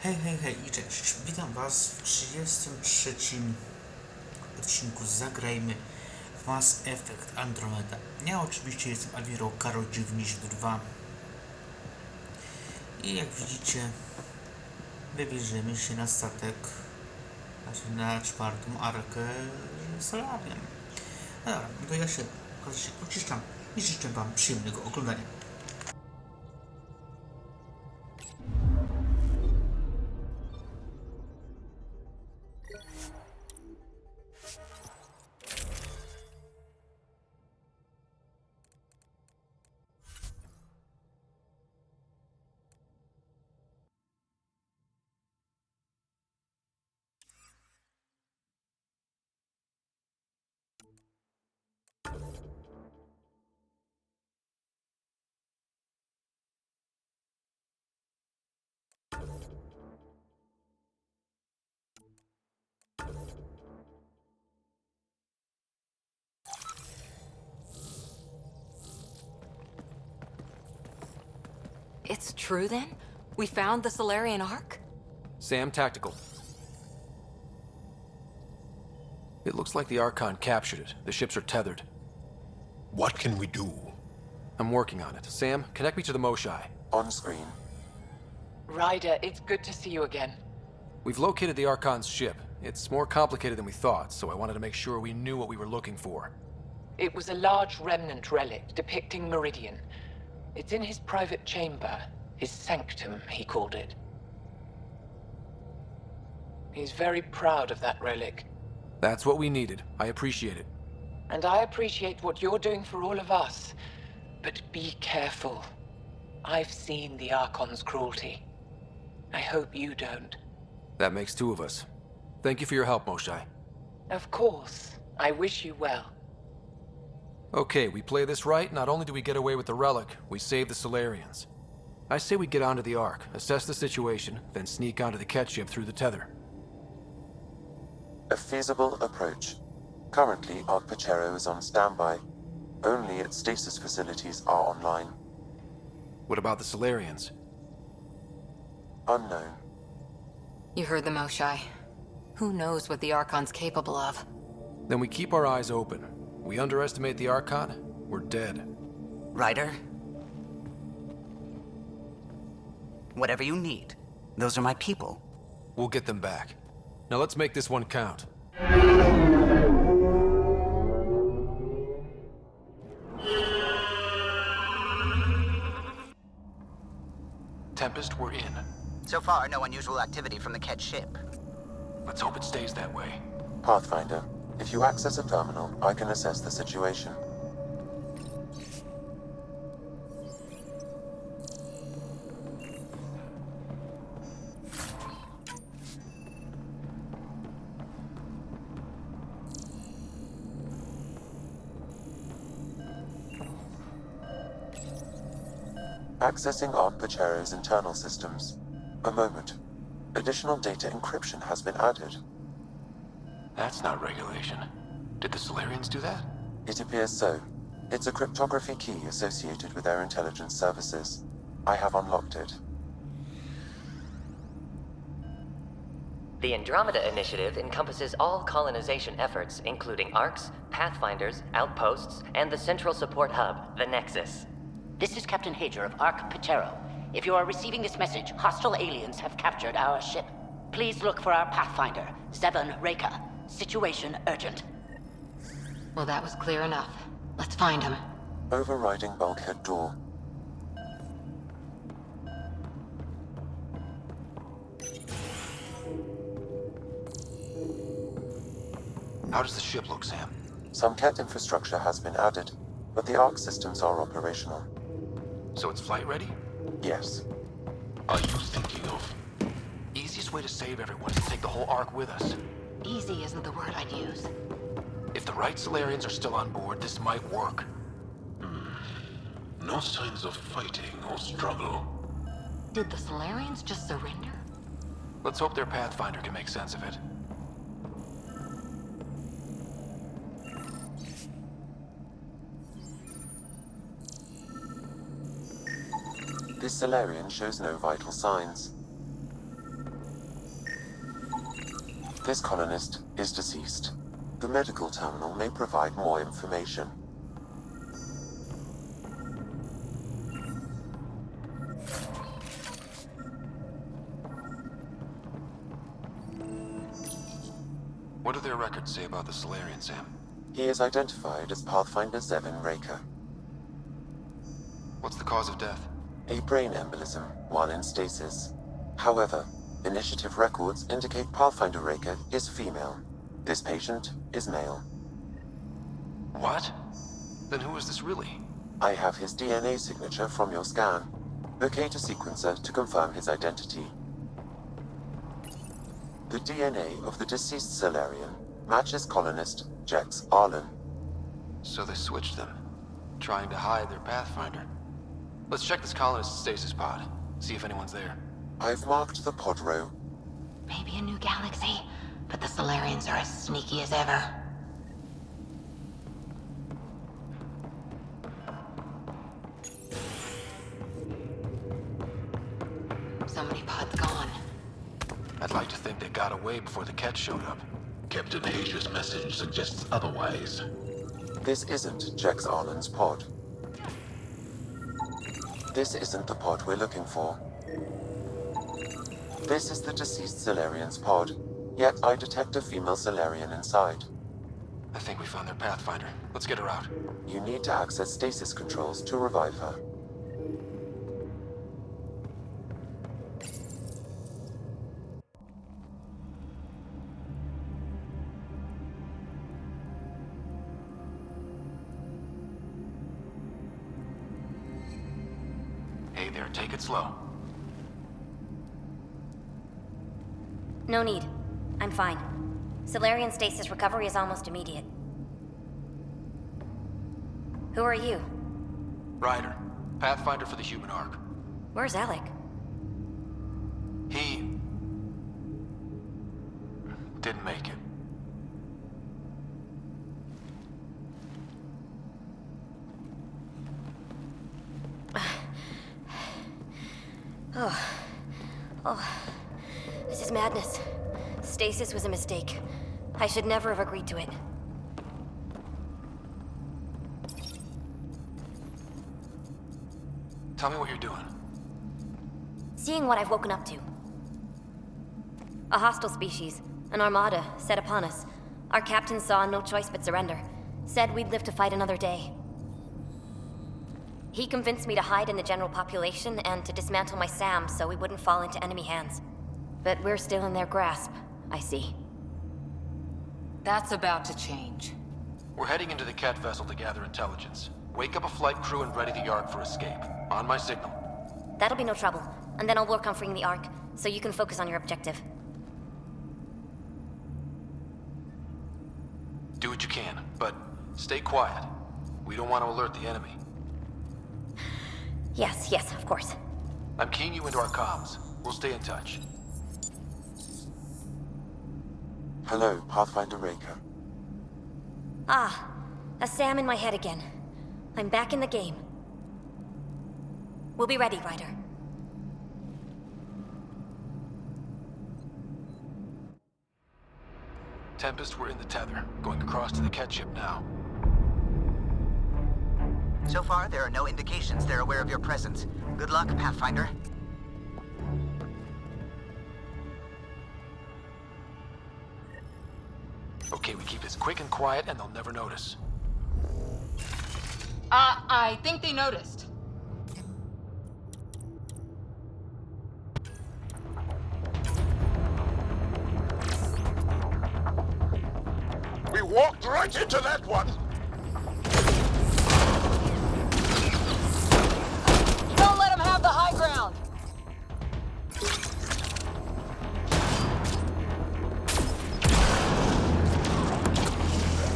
Hej, hej, hej i cześć. Witam Was w 33. odcinku Zagrajmy w Mass Effect Andromeda. Ja oczywiście jestem Admirał Karol 92 i jak widzicie wybierzemy się na statek, znaczy na czwartą arkę Solarium. No dobra, no to ja się uciszam i życzę Wam przyjemnego oglądania. It's true then? We found the Solarian Ark? Sam, tactical. It looks like the Archon captured it. The ships are tethered. What can we do? I'm working on it. Sam, connect me to the Moshai. On screen. Ryder, it's good to see you again. We've located the Archon's ship. It's more complicated than we thought, so I wanted to make sure we knew what we were looking for. It was a large remnant relic depicting Meridian. It's in his private chamber. His sanctum, he called it. He's very proud of that relic. That's what we needed. I appreciate it. And I appreciate what you're doing for all of us. But be careful. I've seen the Archon's cruelty. I hope you don't. That makes two of us. Thank you for your help, Moshai. Of course. I wish you well. Okay, we play this right, not only do we get away with the relic, we save the Solarians. I say we get onto the Ark, assess the situation, then sneak onto the Ket ship through the tether. A feasible approach. Currently, Ark Pachero is on standby. Only its stasis facilities are online. What about the Solarians? Unknown. You heard the Moshai. Who knows what the Archon's capable of? Then we keep our eyes open. We underestimate the Archon, we're dead. Ryder? Whatever you need. Those are my people. We'll get them back. Now let's make this one count. Tempest, we're in. So far, no unusual activity from the Ket ship. Let's hope it stays that way. Pathfinder, if you access a terminal, I can assess the situation. Accessing Ark Pachero's internal systems. A moment. Additional data encryption has been added. That's not regulation. Did the Solarians do that? It appears so. It's a cryptography key associated with their intelligence services. I have unlocked it. The Andromeda Initiative encompasses all colonization efforts, including ARCs, Pathfinders, outposts, and the central support hub, the Nexus. This is Captain Hager of Ark Pachero. If you are receiving this message, hostile aliens have captured our ship. Please look for our Pathfinder, Zevon Reka. Situation urgent. Well, that was clear enough. Let's find him. Overriding bulkhead door. How does the ship look, Sam? Some Ket infrastructure has been added, but the Ark systems are operational. So it's flight ready? Yes. Are you thinking of? Easiest way to save everyone is to take the whole Ark with us. Easy isn't the word I'd use. If the right Solarians are still on board, this might work. No signs of fighting or struggle. Did the Solarians just surrender? Let's hope their Pathfinder can make sense of it. This Solarian shows no vital signs. This colonist is deceased. The medical terminal may provide more information. What do their records say about the Solarian, Sam? He is identified as Pathfinder Zevin Raker. What's the cause of death? A brain embolism while in stasis. However, initiative records indicate Pathfinder Raker is female. This patient is male. What? Then who is this really? I have his DNA signature from your scan. Locate a sequencer to confirm his identity. The DNA of the deceased Solarian matches colonist Jex Arlen. So they switched them, trying to hide their Pathfinder. Let's check this colonist's stasis pod, see if anyone's there. I've marked the pod row. Maybe a new galaxy, but the Solarians are as sneaky as ever. So many pods gone. I'd like to think they got away before the Ket showed up. Captain Hager's message suggests otherwise. This isn't Jex Arlen's pod. This isn't the pod we're looking for. This is the deceased Solarian's pod, yet I detect a female Solarian inside. I think we found their Pathfinder. Let's get her out. You need to access stasis controls to revive her. Hey there, take it slow. No need. I'm fine. Solarian stasis recovery is almost immediate. Who are you? Ryder, Pathfinder for the human Ark. Where's Alec? He... didn't make it. This is madness. Stasis was a mistake. I should never have agreed to it. Tell me what you're doing. Seeing what I've woken up to. A hostile species, an armada, set upon us. Our captain saw no choice but surrender. Said we'd live to fight another day. He convinced me to hide in the general population and to dismantle my SAM so we wouldn't fall into enemy hands. But we're still in their grasp, I see. That's about to change. We're heading into the Ket vessel to gather intelligence. Wake up a flight crew and ready the Ark for escape. On my signal. That'll be no trouble. And then I'll work on freeing the Ark, so you can focus on your objective. Do what you can, but stay quiet. We don't want to alert the enemy. Yes, of course. I'm keying you into our comms. We'll stay in touch. Hello, Pathfinder Raker. Ah, a SAM in my head again. I'm back in the game. We'll be ready, Ryder. Tempest, we're in the tether. Going across to the Ket ship now. So far, there are no indications they're aware of your presence. Good luck, Pathfinder. Okay, we keep this quick and quiet and they'll never notice. I think they noticed. We walked right into that one! Don't let them have the high ground!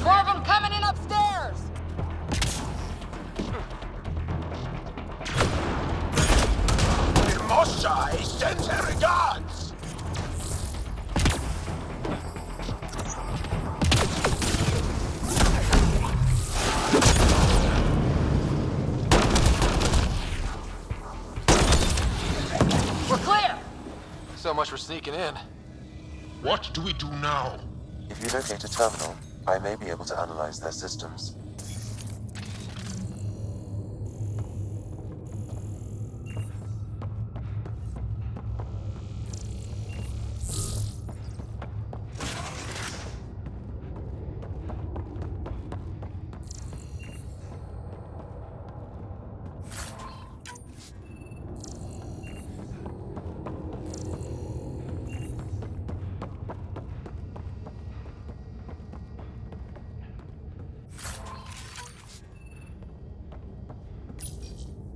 More of them coming in upstairs! Moshai sends her regards! We're clear! So much for sneaking in. What do we do now? If you locate a terminal, I may be able to analyze their systems.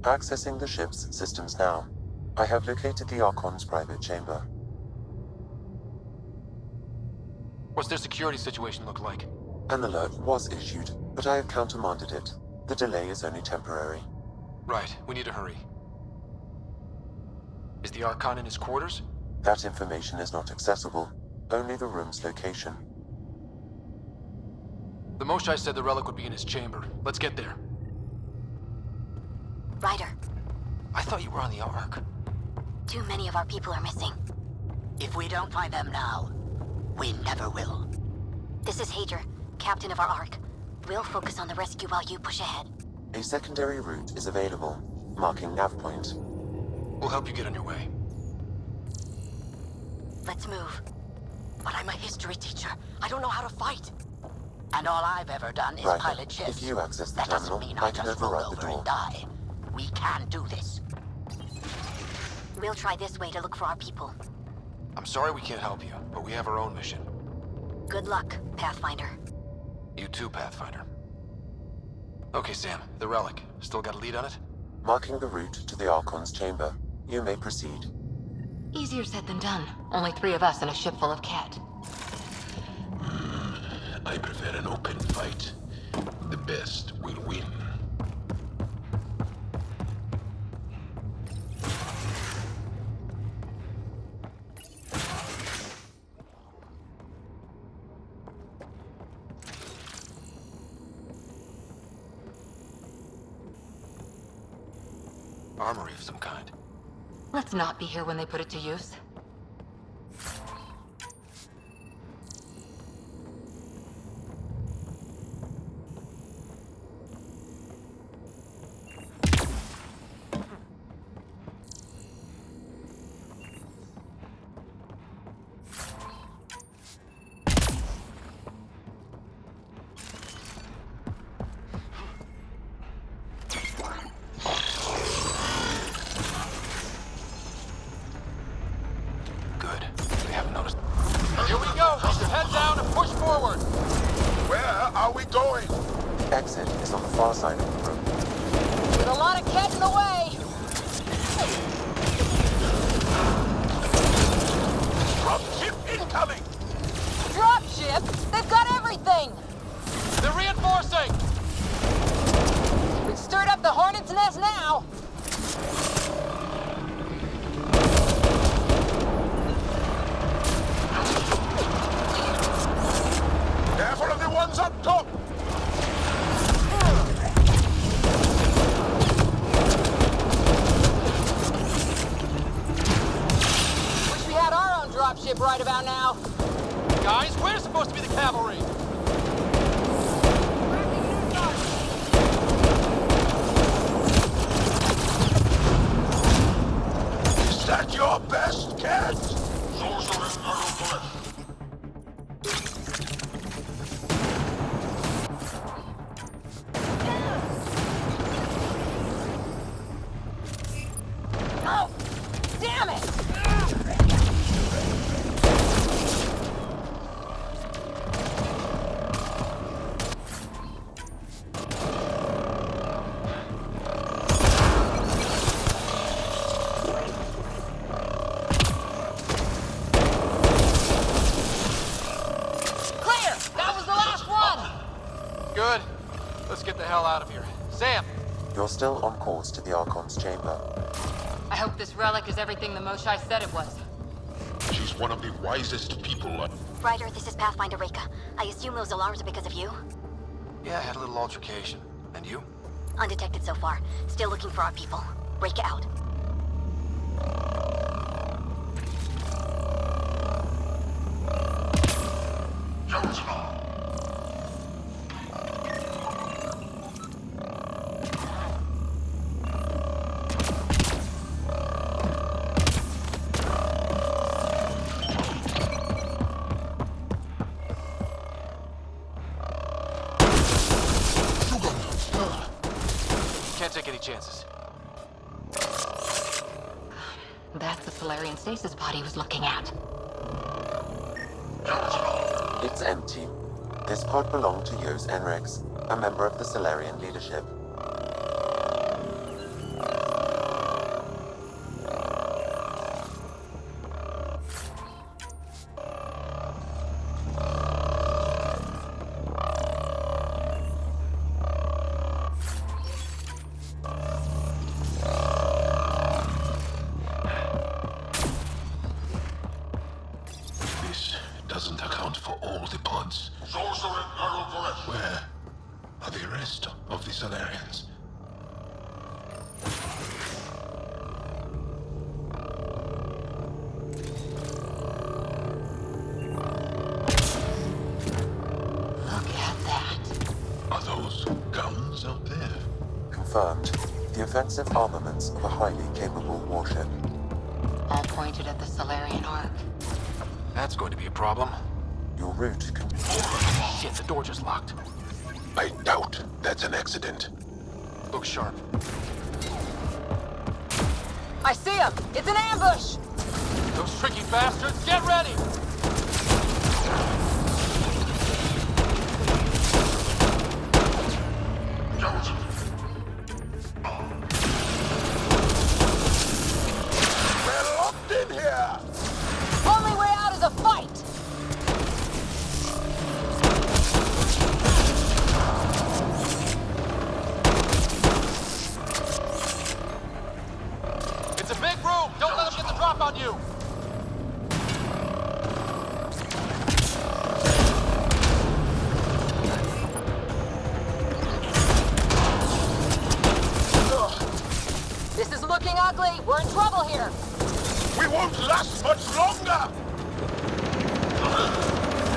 Accessing the ship's systems now. I have located the Archon's private chamber. What's their security situation look like? An alert was issued, but I have countermanded it. The delay is only temporary. Right, we need to hurry. Is the Archon in his quarters? That information is not accessible. Only the room's location. The Moshai said the relic would be in his chamber. Let's get there. Ryder, I thought you were on the Ark. too many of our people are missing. If we don't find them now, we never will. This is Hager, captain of our Ark. We'll focus on the rescue while you push ahead. A secondary route is available, marking nav point. We'll help you get on your way. Let's move. But I'm a history teacher. I don't know how to fight. And all I've ever done is Right. pilot ships. If you access the that terminal, doesn't mean I I'll can just roll override the over door. and die. We can do this. We'll try this way to look for our people. I'm sorry we can't help you, but we have our own mission. Good luck, Pathfinder. You too, Pathfinder. Okay, Sam, the relic. Still got a lead on it? Marking the route to the Archon's chamber. You may proceed. Easier said than done. Only 3 of us and a ship full of cat. I prefer an open fight. The best will win. Armory of some kind. Let's not be here when they put it to use. Good. They haven't noticed. Here we go! Keep your head down and push forward! Where are we going? Exit is on the far side of the room. With a lot of cat in the way! Dropship incoming! Dropship? They've got everything! They're reinforcing! We've stirred up the hornet's nest now! Careful of the ones up top! Wish we had our own dropship right about now. Guys, we're supposed to be the cavalry! Is that your best, cat? Oh! Damn it! Clear! That was the last one! Good. Let's get the hell out of here. Sam! You're still on course to the Archon's chamber. I hope this relic is everything the Moshai said it was. She's one of the wisest people. Ryder, this is Pathfinder Reka. I assume those alarms are because of you? Yeah, I had a little altercation. And you? Undetected so far. Still looking for our people. Reka out. chances? That's the Solarian stasis pod he was looking at. It's empty. This pod belonged to Yos Enrex, a member of the Solarian leadership. This doesn't account for all the pods. Where are the rest of the Solarians? Look at that. Are those guns out there? Confirmed. The offensive armaments of a highly capable warship. All pointed at the Solarian Ark. That's going to be a problem. Your route can... Shit, the door just locked. I doubt that's an accident. Look sharp. I see him! It's an ambush! Those tricky bastards, get ready! We're locked in here! Only way out is a fight! It's a big room! Don't let them get the drop on you! This is looking ugly! We're in trouble here! We won't last much longer!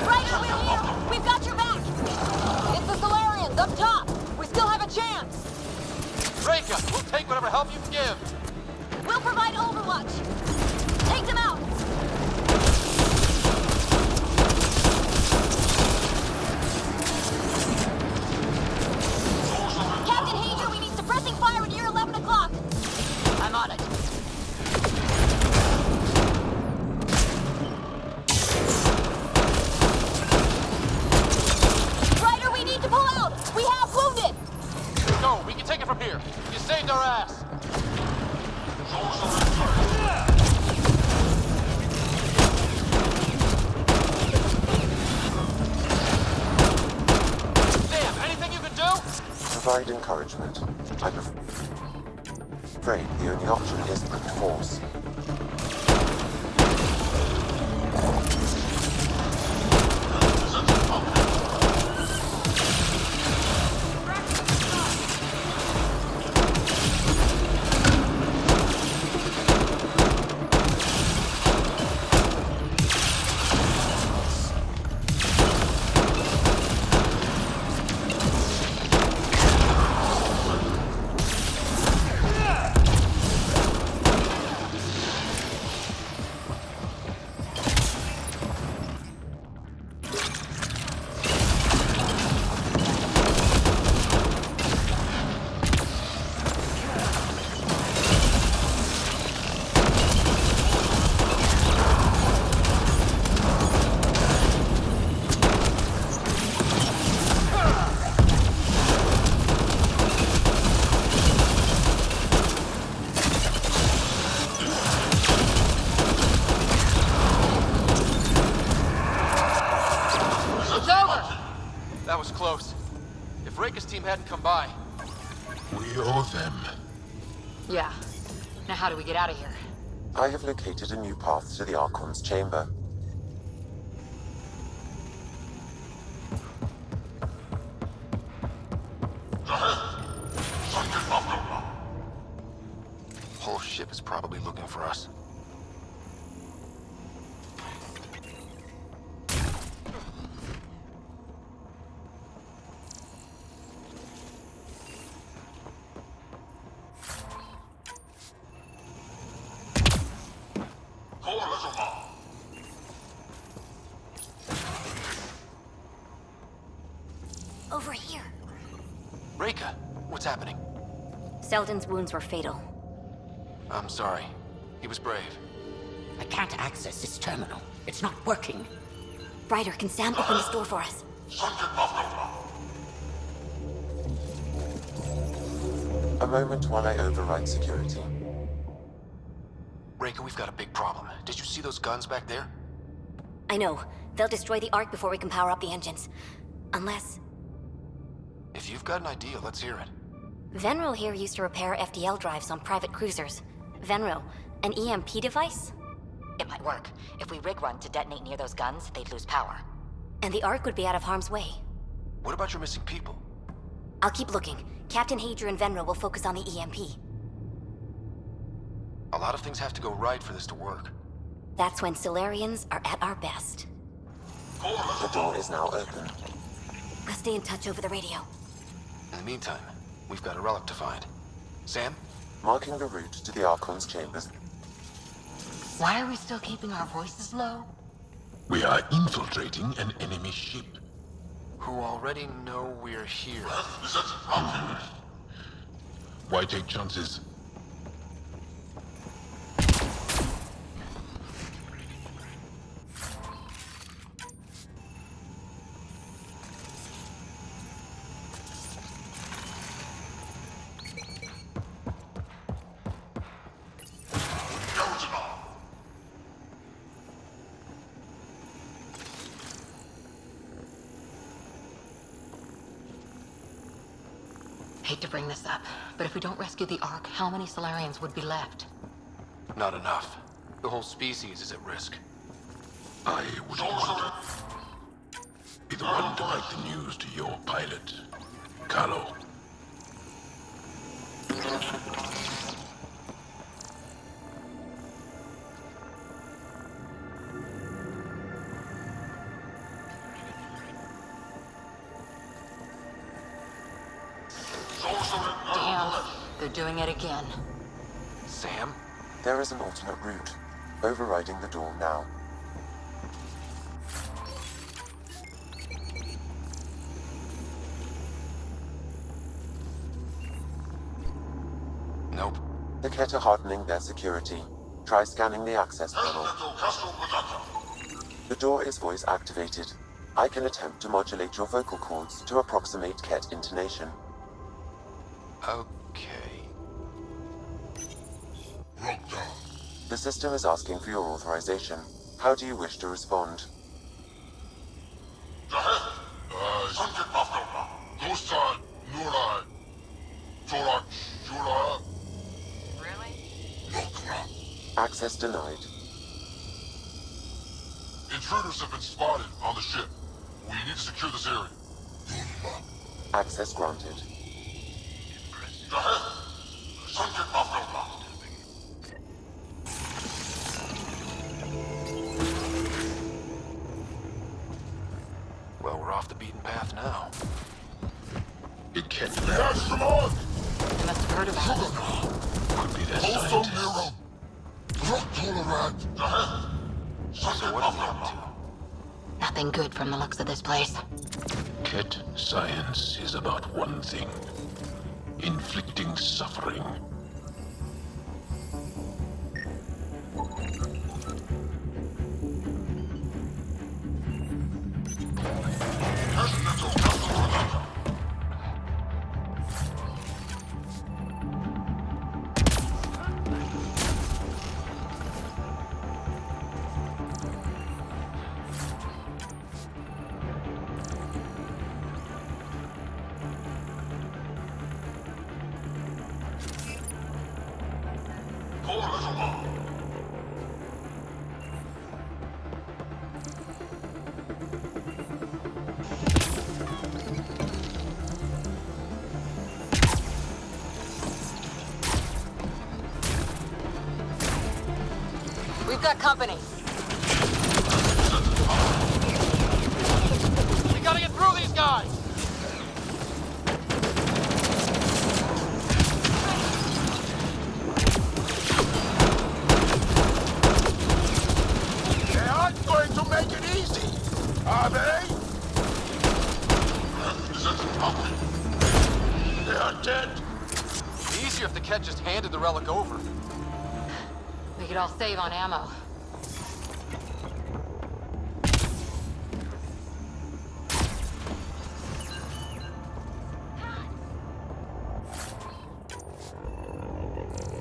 Ryder, we're here! We've got your back! It's the Solarians, up top! We still have a chance! Reka, we'll take whatever help you can give! We'll provide overwatch. Take them out. Captain Hager, we need suppressing fire near 11 o'clock. I'm on it. Ryder, we need to pull out. We have wounded. Go, we can take it from here. You saved our ass! Sam, anything you can do? Provide encouragement. I'm afraid the only option is brute force. That was close. If Reka's team hadn't come by... We owe them. Yeah. Now how do we get out of here? I have located a new path to the Archon's chamber. Whole ship is probably looking for us. Over here. Reka, what's happening? Selden's wounds were fatal. I'm sorry. He was brave. I can't access this terminal. It's not working. Ryder, can Sam open this door for us? A moment while I override security. Reika, we've got a big problem. Did you see those guns back there? I know. They'll destroy the Ark before we can power up the engines. Unless... If you've got an idea, let's hear it. Venro here used to repair FDL drives on private cruisers. Venro, an EMP device? It might work. If we rig one to detonate near those guns, they'd lose power. And the Ark would be out of harm's way. What about your missing people? I'll keep looking. Captain Hadra and Venro will focus on the EMP. A lot of things have to go right for this to work. That's when Solarians are at our best. The door is now open. We'll stay in touch over the radio. In the meantime, we've got a relic to find. Sam? Marking the route to the Archon's chambers. Why are we still keeping our voices low? We are infiltrating an enemy ship. Who already know we're here. Why take chances? Hate to bring this up, but if we don't rescue the Ark, how many Solarians would be left? Not enough. The whole species is at risk. I would want to be the one to break the news to your pilot, Carlo. Damn, they're doing it again. Sam? There is an alternate route. Overriding the door now. Nope. The Ket are hardening their security. Try scanning the access panel. The door is voice activated. I can attempt to modulate your vocal cords to approximate Ket intonation. Okay. The system is asking for your authorization. How do you wish to respond? Access denied. Intruders have been spotted on the ship. We need to secure this area. Access granted. Well, we're off the beaten path now. It can't Catch them on! They must have heard about it. could be their Also scientists. Nero! Drop tolerant! So what are we up to? Nothing good from the looks of this place. Ket science is about one thing. Inflicting suffering. We've got company. We gotta get through these guys! They aren't going to make it easy, are they? They are dead. easier if the Ket just handed the relic over. We could all save on ammo.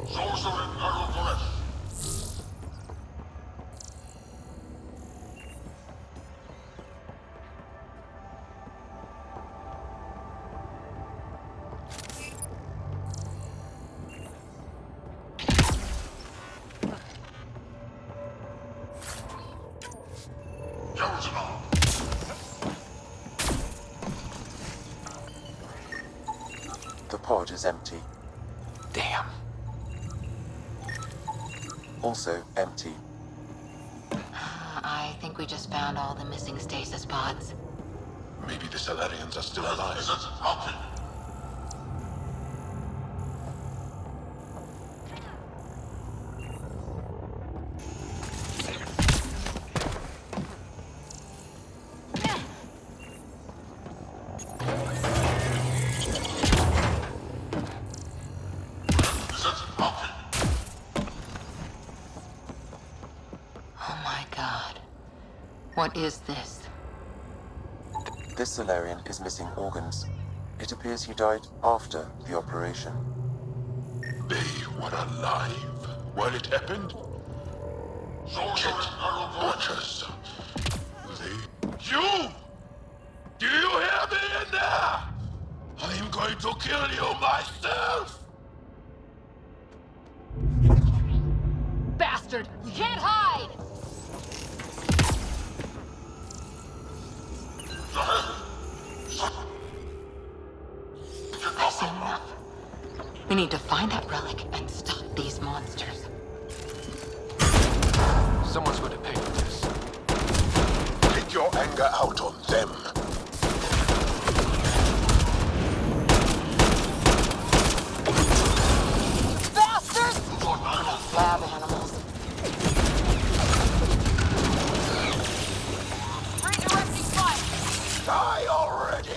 Sorcerer Narrow. The pod is empty. Damn. Also empty. I think we just found all the missing stasis pods. Maybe the Salarians are still alive. Oh my god. What is this? This Solarian is missing organs. It appears he died after the operation. They were alive while it happened? Ket butchers. They... You! Do you hear me in there? I'm going to kill you myself! Bastard! You can't hide! I've seen enough. We need to find that relic and stop these monsters. Someone's going to pay for this. Take your anger out on them. Bastards! Lab animals. Redirecting fire! Die already!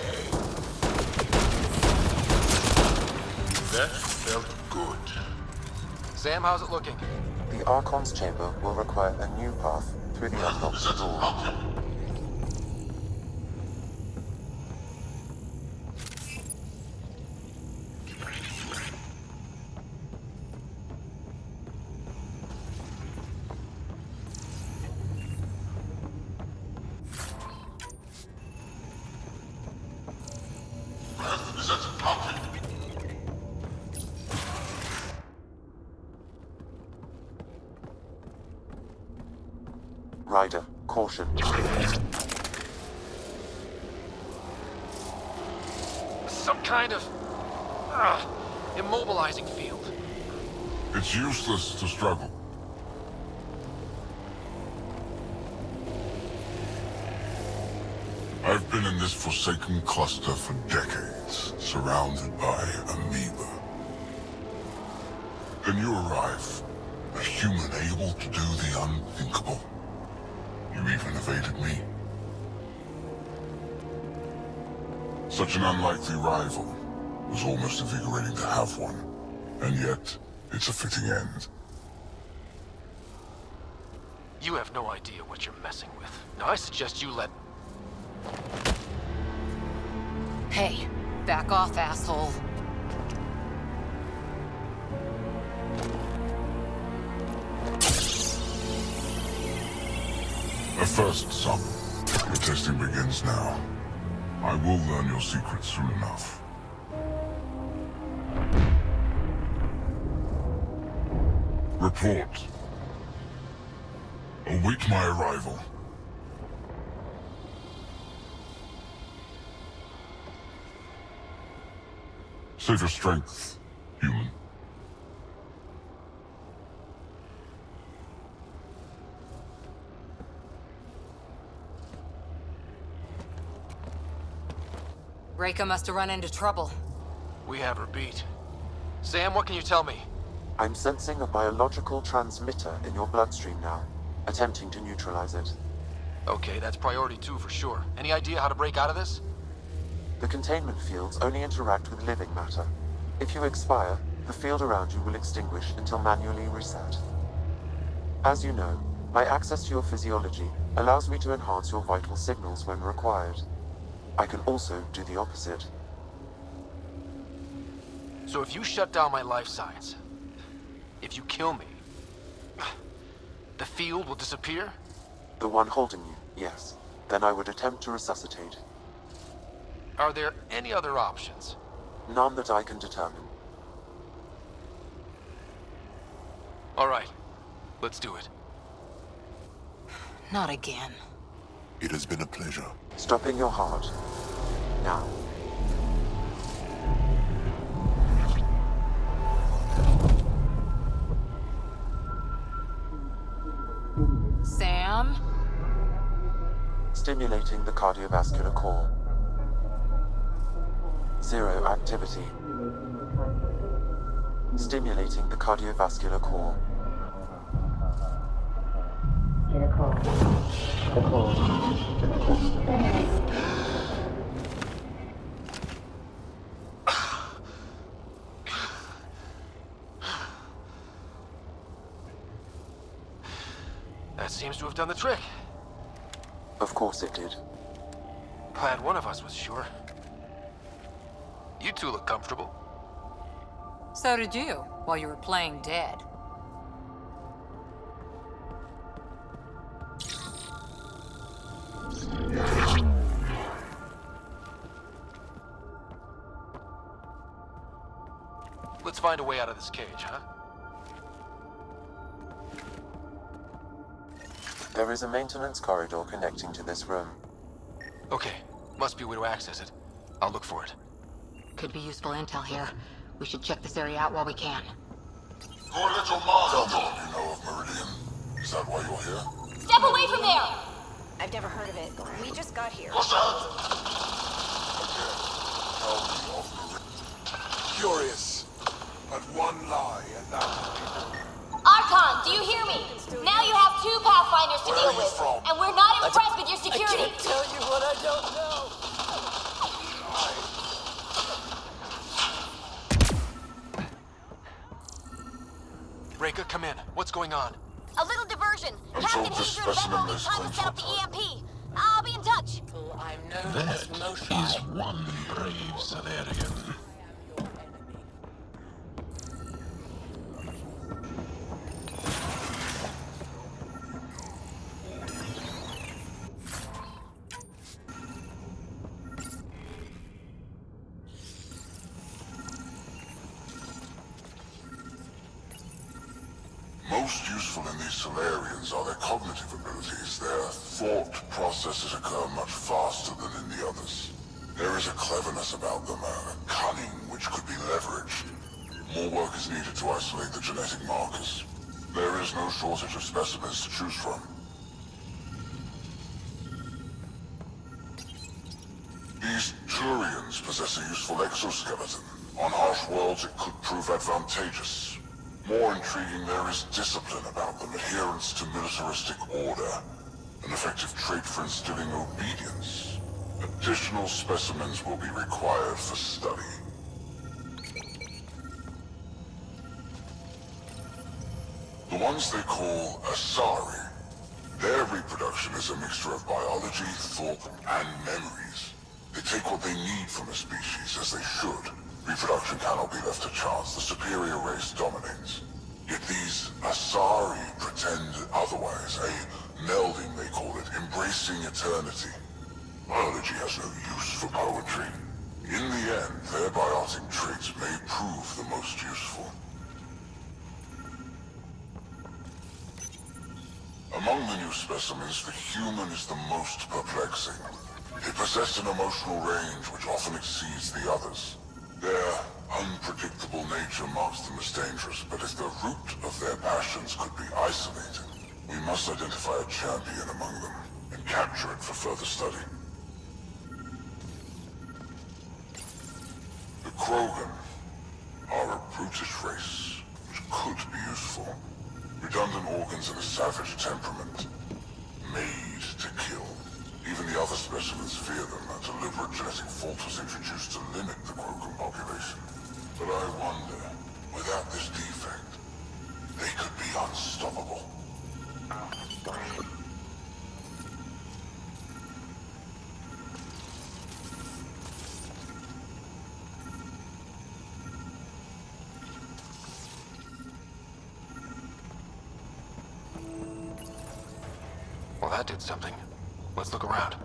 That felt good. Sam, how's it looking? The Archon's chamber will require a new path through the unlocked door. Ryder, caution. Some kind of... immobilizing field. It's useless to struggle. I've been in this forsaken cluster for decades, surrounded by amoeba. Then you arrive, a human able to do the unthinkable. You even evaded me. Such an unlikely rival. It was almost invigorating to have one. And yet, it's a fitting end. You have no idea what you're messing with. Now I suggest you let... Hey, back off, asshole. A first, son. Your testing begins now. I will learn your secrets soon enough. Report. Await my arrival. Save your strength, human. Reika must have run into trouble. We have her beat. Sam, what can you tell me? I'm sensing a biological transmitter in your bloodstream now, attempting to neutralize it. Okay, that's priority 2 for sure. Any idea how to break out of this? The containment fields only interact with living matter. If you expire, The field around you will extinguish until manually reset. As you know, my access to your physiology allows me to enhance your vital signals when required. I can also do the opposite. So if you shut down my life signs, if you kill me, the field will disappear? The one holding you, yes. Then I would attempt to resuscitate. Are there any other options? None that I can determine. All right, let's do it. Not again. It has been a pleasure. Stopping your heart. Now. Sam? Stimulating the cardiovascular core. 0 activity. Stimulating the cardiovascular core. That seems to have done the trick. Of course it did. Glad one of us was sure. You two look comfortable. So did you, while you were playing dead. Let's find a way out of this cage, huh? There is a maintenance corridor connecting to this room. Okay, must be a way to access it. I'll look for it. Could be useful intel here. We should check this area out while we can. Go and let your mom tell me what you know of Meridian. Is that why you're here? Step away from there! I've never heard of it. We just got here. What's that? Okay. Tell me of Meridian. Curious. But one lie and that Archon, do you hear me? Now you have 2 Pathfinders to Where deal are you with, from? and we're not impressed with your security. Tell you what I don't know. Reika, come in. What's going on? A little diversion. I'm Captain told this Hager and specimen Beppo need is time to set up the claimed EMP. I'll be in touch. I'm known That as Motion. is one brave Salarian. most useful in these Solarians are their cognitive abilities. Their thought processes occur much faster than in the others. There is a cleverness about them, a cunning which could be leveraged. More work is needed to isolate the genetic markers. There is no shortage of specimens to choose from. These Turians possess a useful exoskeleton. On harsh worlds, it could prove advantageous. More intriguing, there is discipline about them, adherence to militaristic order, an effective trait for instilling obedience. Additional specimens will be required for study. The ones they call Asari, their reproduction is a mixture of biology, thought, and memories. They take what they need from a species, as they should. Reproduction cannot be left to chance. The superior race dominates. Yet these Asari pretend otherwise. A melding, they call it, embracing eternity. Biology has no use for poetry. In the end, their biotic traits may prove the most useful. Among the new specimens, the human is the most perplexing. They possess an emotional range which often exceeds the others. Their unpredictable nature marks them as dangerous, but if the root of their passions could be isolated, we must identify a champion among them and capture it for further study. The Krogan are a brutish race which could be useful. Redundant organs and a savage temperament, made to kill. Even the other specimens fear them. A deliberate genetic fault was introduced to limit the Krogan population. But I wonder, with That did something. Let's look around.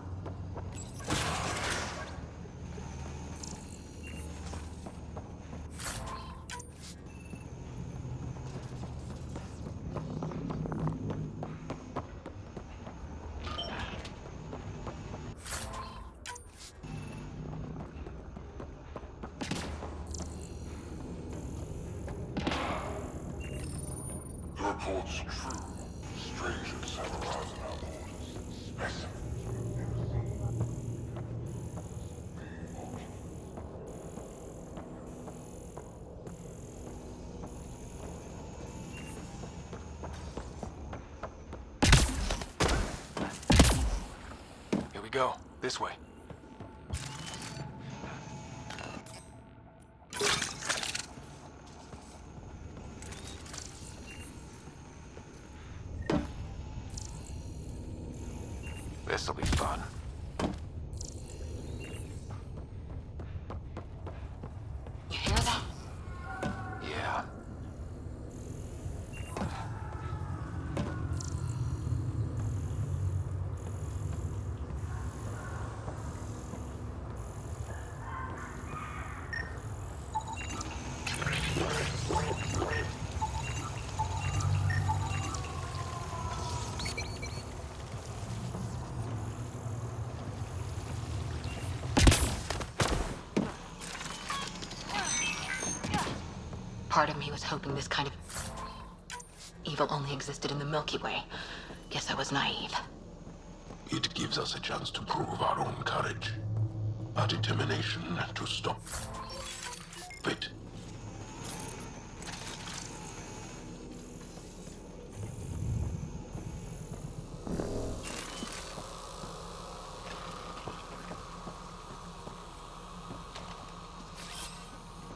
The report's true. Strangers have arrived on our borders. Specimens. Here we go. This way. This'll be fun. You hear that? Yeah. Part of me was hoping this kind of evil only existed in the Milky Way. Guess I was naive. It gives us a chance to prove our own courage. Our determination to stop it.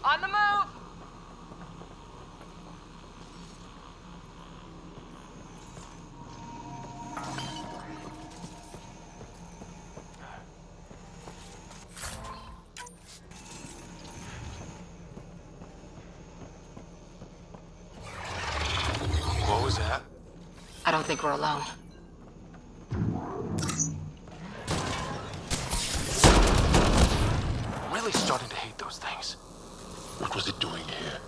On the move! What was that? I don't think we're alone. I'm really starting to hate those things. What was it doing here?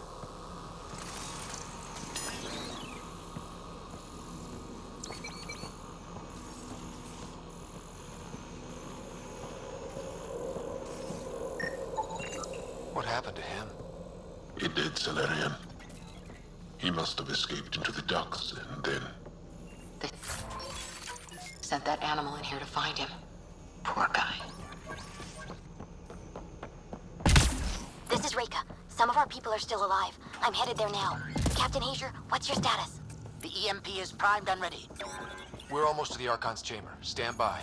What happened to him? A dead Solarian. He must have escaped into the ducts and then... They sent that animal in here to find him. Poor guy. This is Reika. Some of our people are still alive. I'm headed there now. Captain Hazer, what's your status? The EMP is primed and ready. We're almost to the Archon's chamber. Stand by.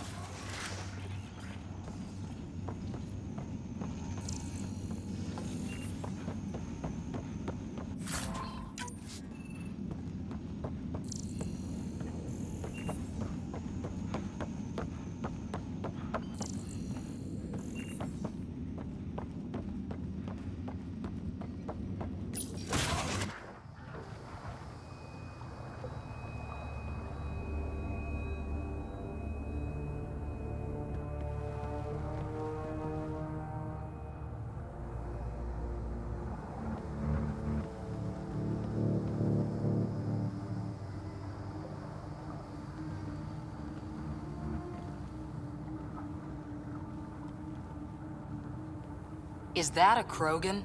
Is that a Krogan?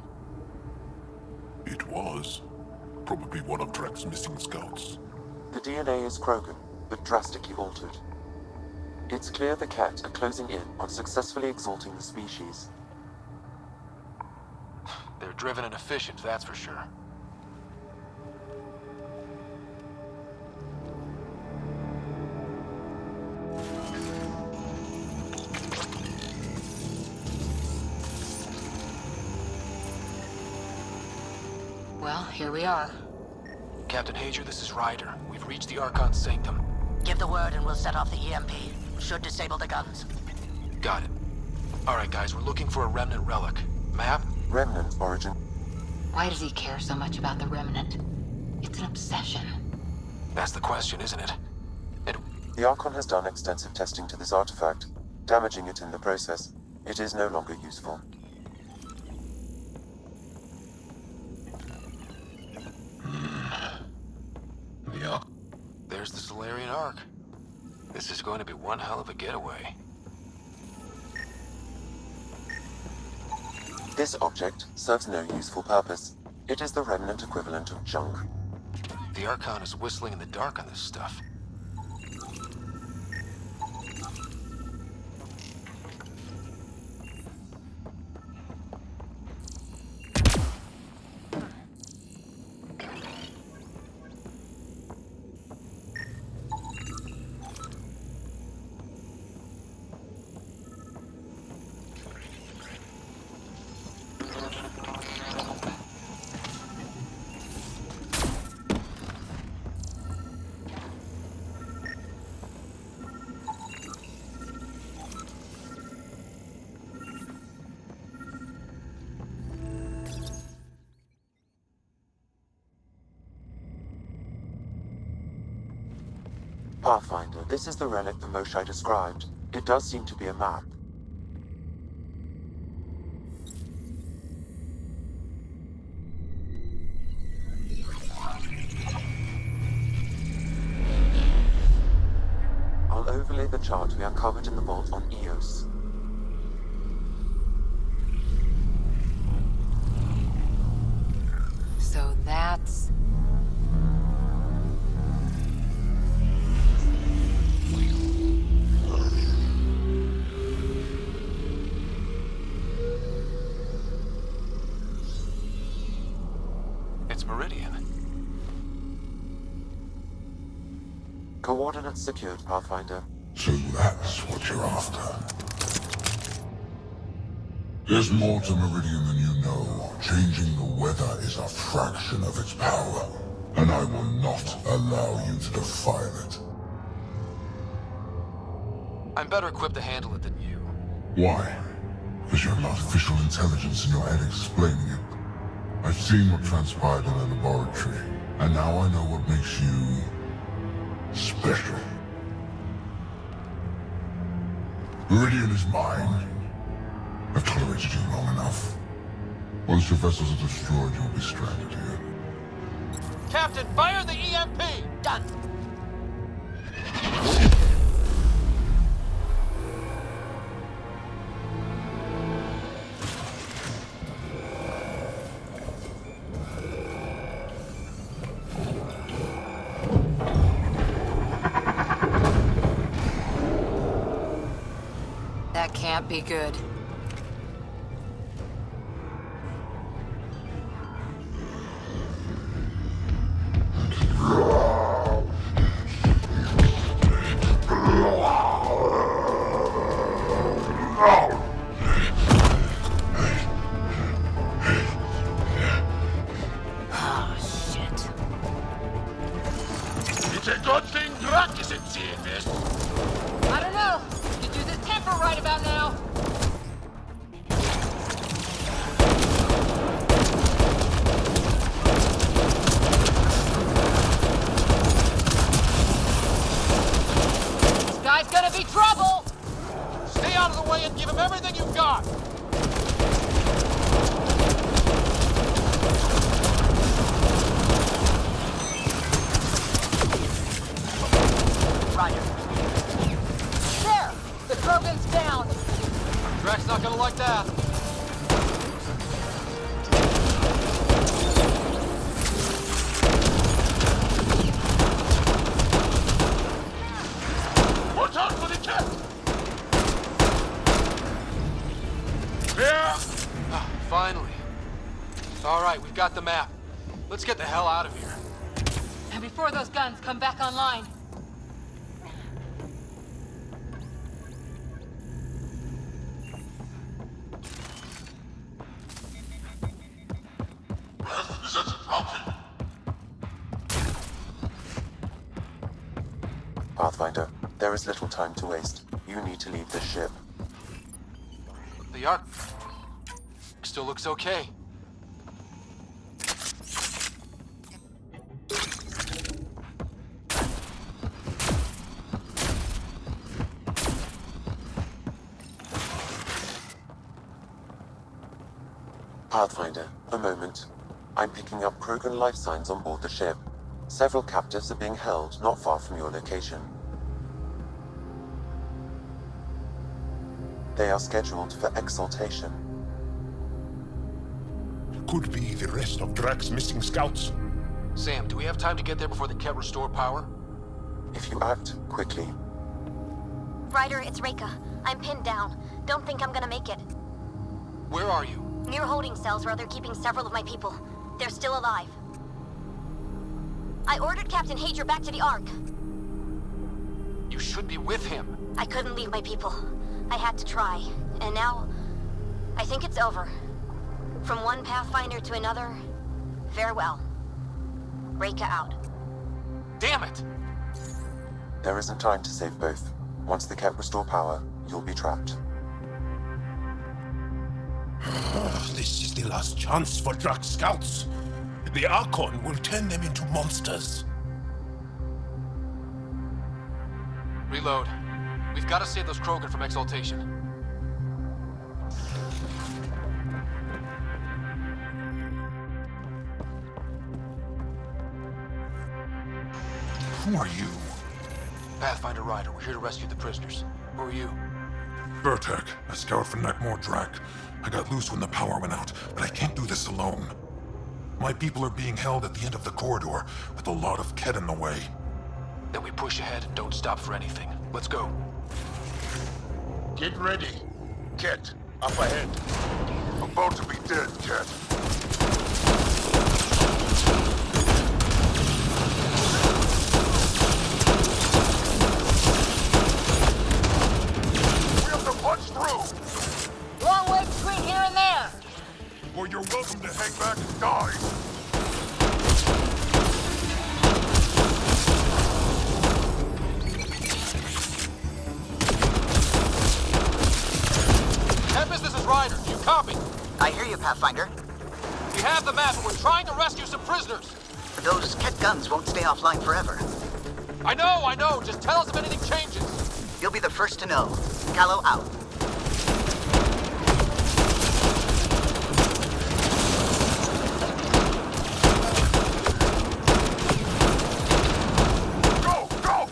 It was. Probably one of Drax's missing scouts. The DNA is Krogan, but drastically altered. It's clear the Cat are closing in on successfully exalting the species. They're driven and efficient, that's for sure. Well, here we are. Captain Hager, this is Ryder. We've reached the Archon's sanctum. Give the word and we'll set off the EMP. Should disable the guns. Got it. Alright guys, we're looking for a remnant relic. Map? Remnant origin. Why does he care so much about the Remnant? It's an obsession. That's the question, isn't it? And The Archon has done extensive testing to this artifact, damaging it in the process. It is no longer useful. Yeah. There's the Solarian Ark. This is going to be one hell of a getaway. This object serves no useful purpose. It is the remnant equivalent of junk. The Archon is whistling in the dark on this stuff. Pathfinder, this is the relic the Moshai described. It does seem to be a map. I'll overlay the chart we uncovered in the vault on Eos. So that's... It's Meridian. Coordinates secured, Pathfinder. So that's what you're after. There's more to Meridian than you know. Changing the weather is a fraction of its power, and I will not allow you to defile it. I'm better equipped to handle it than you. Why? Because you have artificial intelligence in your head explaining it. I've seen what transpired in the laboratory, and now I know what makes you... special. Meridian is mine. I've tolerated you long enough. Once your vessels are destroyed, you'll be stranded here. Captain, fire the EMP! Done. That can't be good. Oh, shit. It's a good thing Druck isn't seeing this. I don't know. You do this temper right about now. This guy's gonna be trouble. Stay out of the way and give him everything you've got. Roger. There! The Krogan's down. Drax's not gonna like that. Watch out for the cat! Here! Finally. All right, we've got the map. Let's get the hell out of here. And before those guns come back online. Pathfinder, there is little time to waste. You need to leave this ship. The Ark still looks okay. Pathfinder, a moment. I'm picking up Krogan life signs on board the ship. Several captives are being held not far from your location. They are scheduled for exaltation. Could be the rest of Drak's missing scouts. Sam, do we have time to get there before the Ket restore power? If you act quickly. Ryder, it's Reika. I'm pinned down. Don't think I'm gonna make it. Where are you? Near holding cells where they're keeping several of my people. They're still alive. I ordered Captain Hager back to the Ark. You should be with him. I couldn't leave my people. I had to try. And now, I think it's over. From one Pathfinder to another, farewell. Reika out. Damn it! There isn't time to save both. Once the Ket restore power, you'll be trapped. This is the last chance for Drak's scouts. The Archon will turn them into monsters. Reload. We've got to save those Krogan from exaltation. Who are you? Pathfinder Ryder, we're here to rescue the prisoners. Who are you? Vertek, a scout for Nakmor Drak. I got loose when the power went out, but I can't do this alone. My people are being held at the end of the corridor, with a lot of Ket in the way. Then we push ahead and don't stop for anything. Let's go. Get ready. Ket, up ahead. About to be dead, Ket. We have to punch through. Long way between here and there. Or you're welcome to hang back and die. Tempest, this is Ryder. You copy? I hear you, Pathfinder. We have the map, and we're trying to rescue some prisoners. Those Ket guns won't stay offline forever. I know. Just tell us if anything changes. You'll be the first to know. Callow out. Go! Go!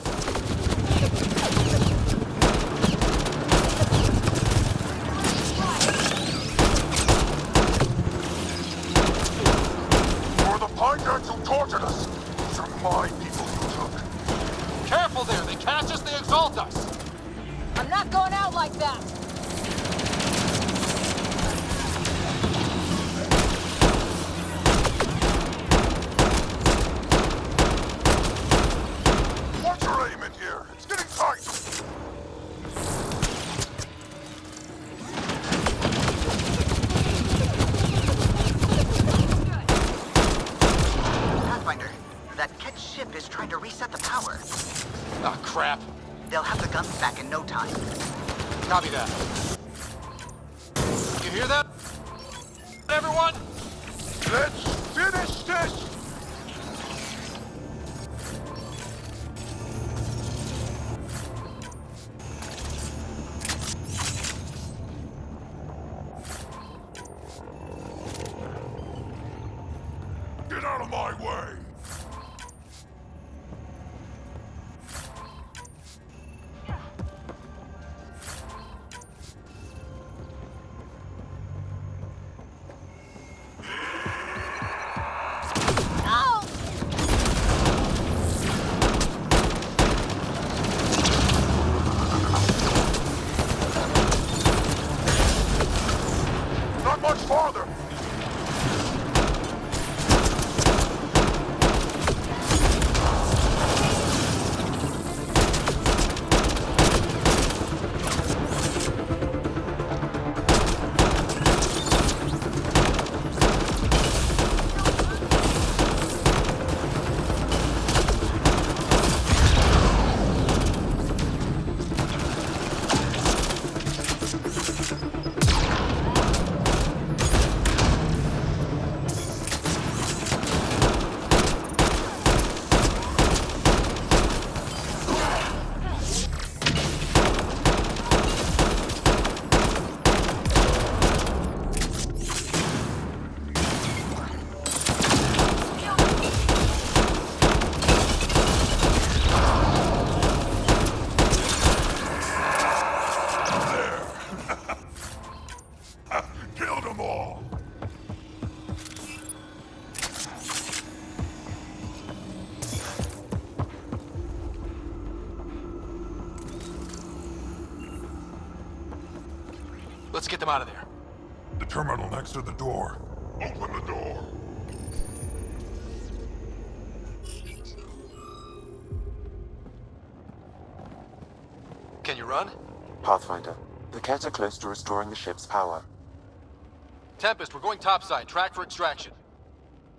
For the Pinedans who tortured us, these are my people you took. Careful there. They catch us, they exalt us. I'm not going out like that. What's your aim in here? It's getting tight. Pathfinder, that Ket ship is trying to reset the power. Ah, crap. They'll have the guns back in no time. Copy that. You hear that? Everyone? Let's finish this! Get out of my way! No! Not much farther! Let's get them out of there. The terminal next to the door. Open the door. Can you run? Pathfinder, the Ket are close to restoring the ship's power. Tempest, we're going topside. Track for extraction.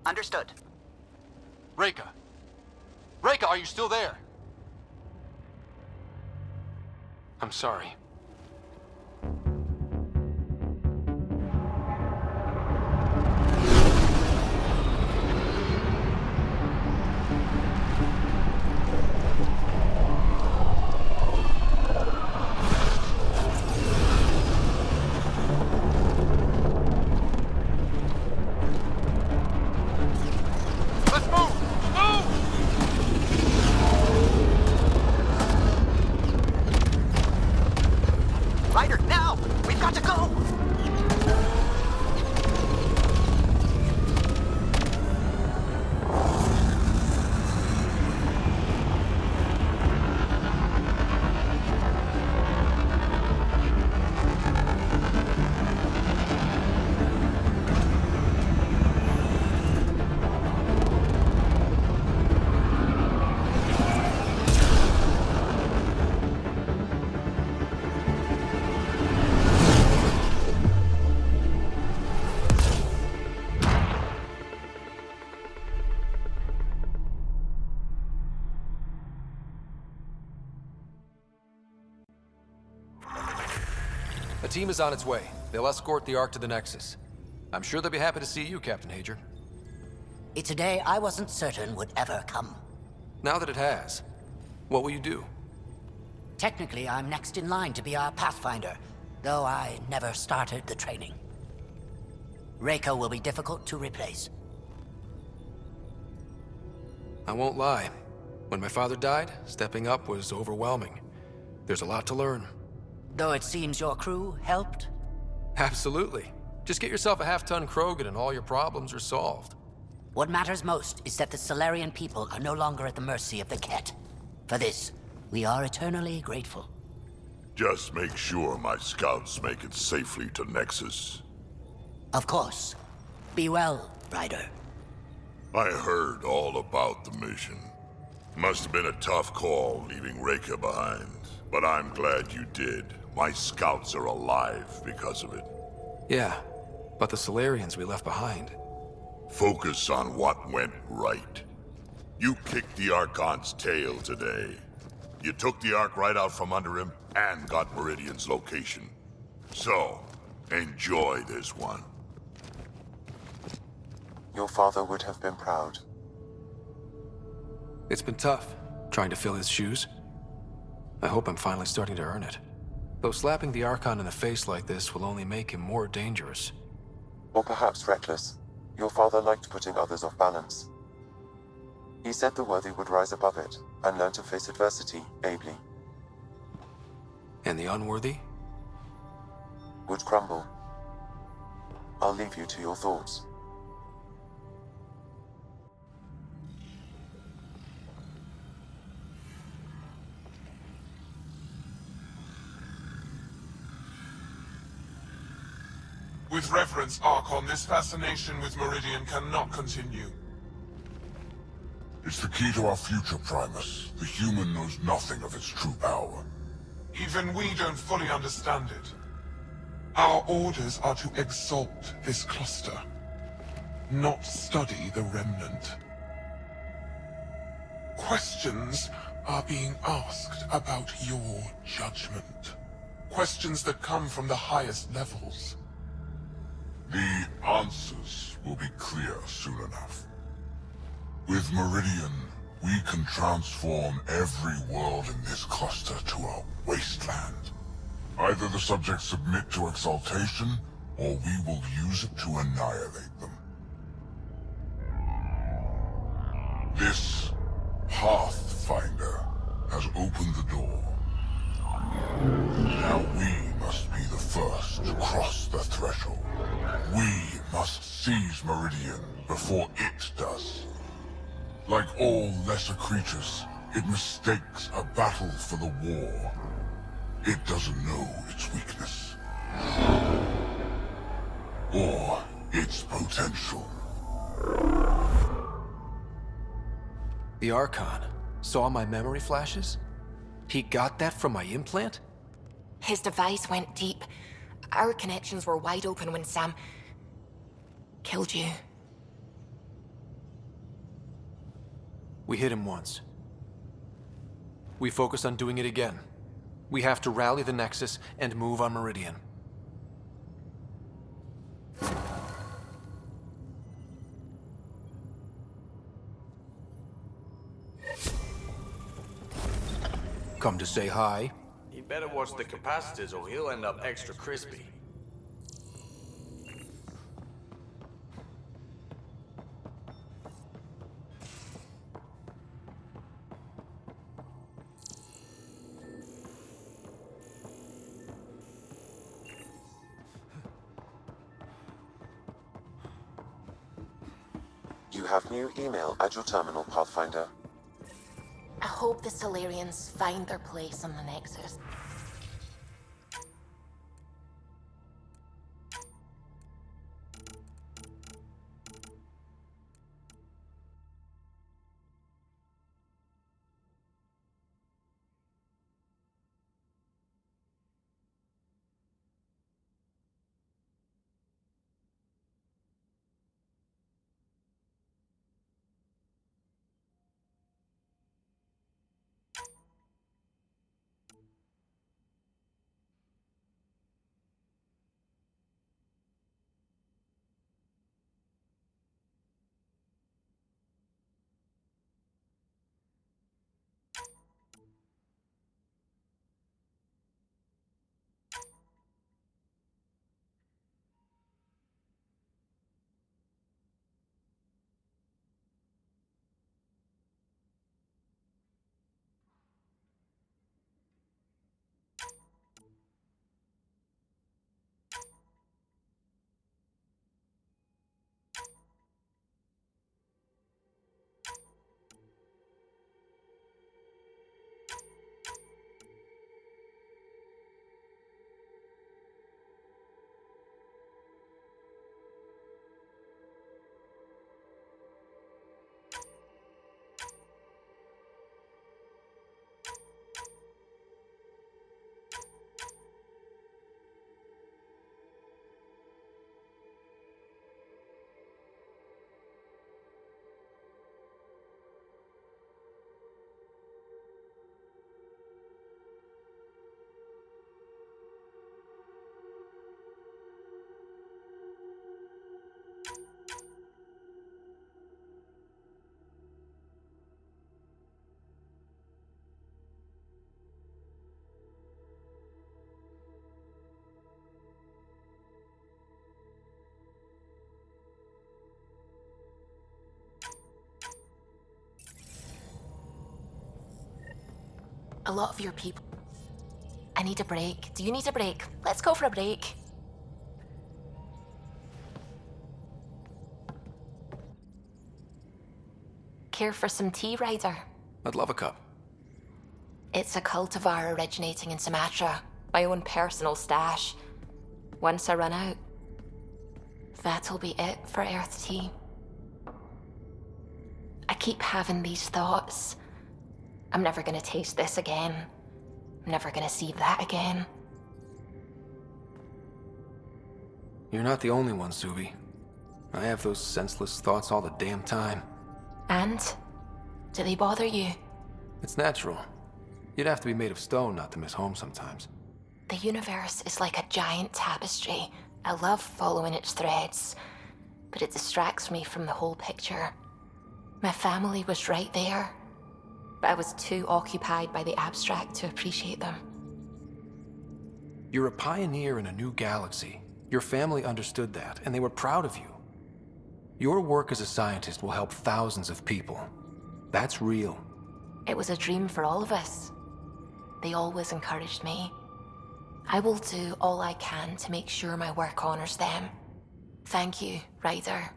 Understood. Reika. Reika, are you still there? I'm sorry. Ryder, now! We've got to go! A team is on its way. They'll escort the Ark to the Nexus. I'm sure they'll be happy to see you, Captain Hager. It's a day I wasn't certain would ever come. Now that it has, what will you do? Technically, I'm next in line to be our Pathfinder, though I never started the training. Reika will be difficult to replace. I won't lie. When my father died, stepping up was overwhelming. There's a lot to learn. Though it seems your crew helped? Absolutely. Just get yourself a half-ton Krogan and all your problems are solved. What matters most is that the Solarian people are no longer at the mercy of the Ket. For this, we are eternally grateful. Just make sure my scouts make it safely to Nexus. Of course. Be well, Ryder. I heard all about the mission. Must have been a tough call leaving Reika behind, but I'm glad you did. My scouts are alive because of it. Yeah, but the Solarians we left behind. Focus on what went right. You kicked the Archon's tail today. You took the Ark right out from under him and got Meridian's location. So, enjoy this one. Your father would have been proud. It's been tough, trying to fill his shoes. I hope I'm finally starting to earn it. Though slapping the Archon in the face like this will only make him more dangerous. Or perhaps reckless. Your father liked putting others off balance. He said the worthy would rise above it and learn to face adversity ably. And the unworthy? Would crumble. I'll leave you to your thoughts. With reverence, Archon, this fascination with Meridian cannot continue. It's the key to our future, Primus. The human knows nothing of its true power. Even we don't fully understand it. Our orders are to exalt this cluster, not study the remnant. Questions are being asked about your judgment. Questions that come from the highest levels. The answers will be clear soon enough. With Meridian, we can transform every world in this cluster to a wasteland. Either the subjects submit to exaltation, or we will use it to annihilate them. This Pathfinder has opened the door. Now we must be the first to cross the threshold. We must seize Meridian before it does. Like all lesser creatures, it mistakes a battle for the war. It doesn't know its weakness. potential. The Archon saw my memory flashes? He got that from my implant? His device went deep. Our connections were wide open when Sam killed you. We hit him once. We focus on doing it again. We have to rally the Nexus and move on Meridian. Come to say hi? He better watch the capacitors or he'll end up extra crispy. You have new email at your terminal, Pathfinder. I hope the Solarians find their place on the Nexus. A lot of your people. I need a break. Do you need a break? Let's go for a break. Care for some tea, Ryder? I'd love a cup. It's a cultivar originating in Sumatra. My own personal stash. Once I run out, that'll be it for Earth tea. I keep having these thoughts. I'm never gonna taste this again. I'm never gonna see that again. You're not the only one, Subi. I have those senseless thoughts all the damn time. And? Do they bother you? It's natural. You'd have to be made of stone not to miss home sometimes. The universe is like a giant tapestry. I love following its threads, but it distracts me from the whole picture. My family was right there, but I was too occupied by the abstract to appreciate them. You're a pioneer in a new galaxy. Your family understood that, and they were proud of you. Your work as a scientist will help thousands of people. That's real. It was a dream for all of us. They always encouraged me. I will do all I can to make sure my work honors them. Thank you, Ryder.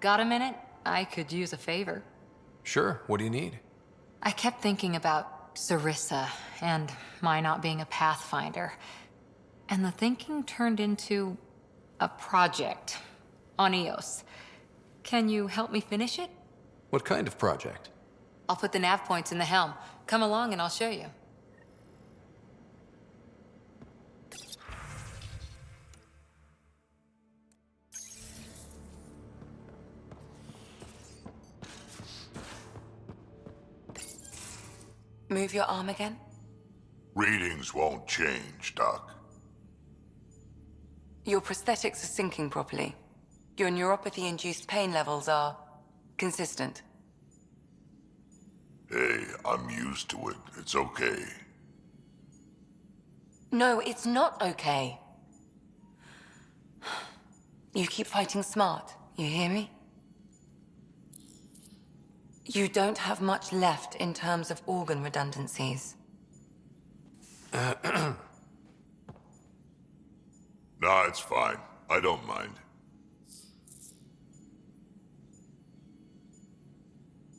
Got a minute? I could use a favor. Sure, what do you need? I kept thinking about Sarissa and my not being a Pathfinder. And the thinking turned into a project on Eos. Can you help me finish it? What kind of project? I'll put the nav points in the helm. Come along and I'll show you. Move your arm again? Readings won't change, Doc. Your prosthetics are syncing properly. Your neuropathy-induced pain levels are consistent. Hey, I'm used to it. It's okay. No, it's not okay. You keep fighting smart, you hear me? You don't have much left in terms of organ redundancies. Nah, it's fine. I don't mind.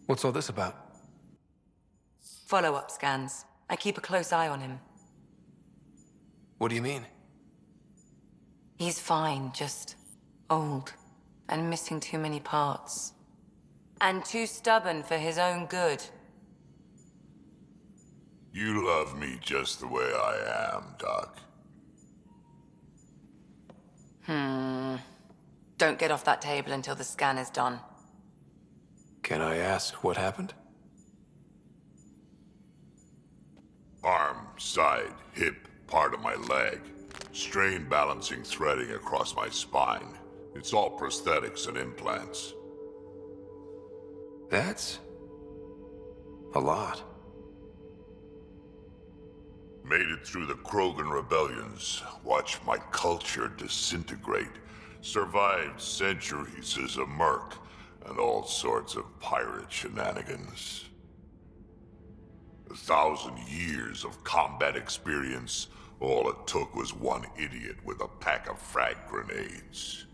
What's all this about? Follow-up scans. I keep a close eye on him. What do you mean? He's fine, just old and missing too many parts. And too stubborn for his own good. You love me just the way I am, Doc. Don't get off that table until the scan is done. Can I ask what happened? Arm, side, hip, part of my leg. Strain balancing threading across my spine. It's all prosthetics and implants. That's a lot. Made it through the Krogan rebellions. Watched my culture disintegrate. Survived centuries as a merc and all sorts of pirate shenanigans. 1,000 years of combat experience. All it took was one idiot with a pack of frag grenades.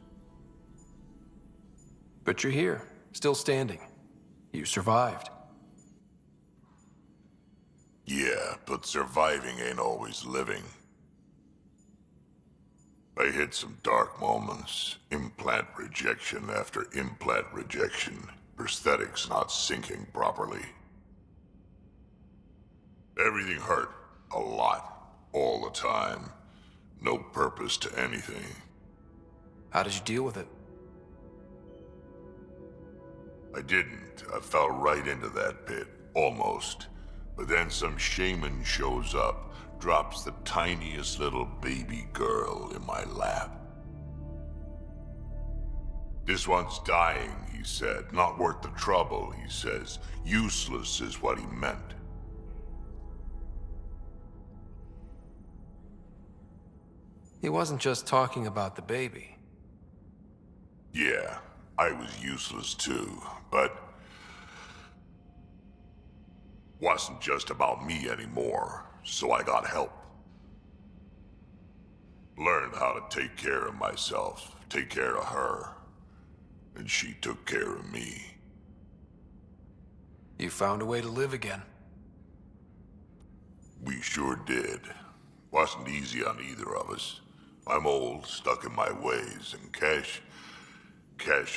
But you're here, still standing. You survived. Yeah, but surviving ain't always living. I hit some dark moments. Implant rejection after implant rejection. Prosthetics not syncing properly. Everything hurt. A lot. All the time. No purpose to anything. How did you deal with it? I didn't. I fell right into that pit. Almost. But then some shaman shows up, drops the tiniest little baby girl in my lap. This one's dying, he said. Not worth the trouble, he says. Useless is what he meant. He wasn't just talking about the baby. Yeah, I was useless too, but wasn't just about me anymore, so I got help. Learned how to take care of myself, take care of her, and she took care of me. You found a way to live again. We sure did. Wasn't easy on either of us. I'm old, stuck in my ways, and Cash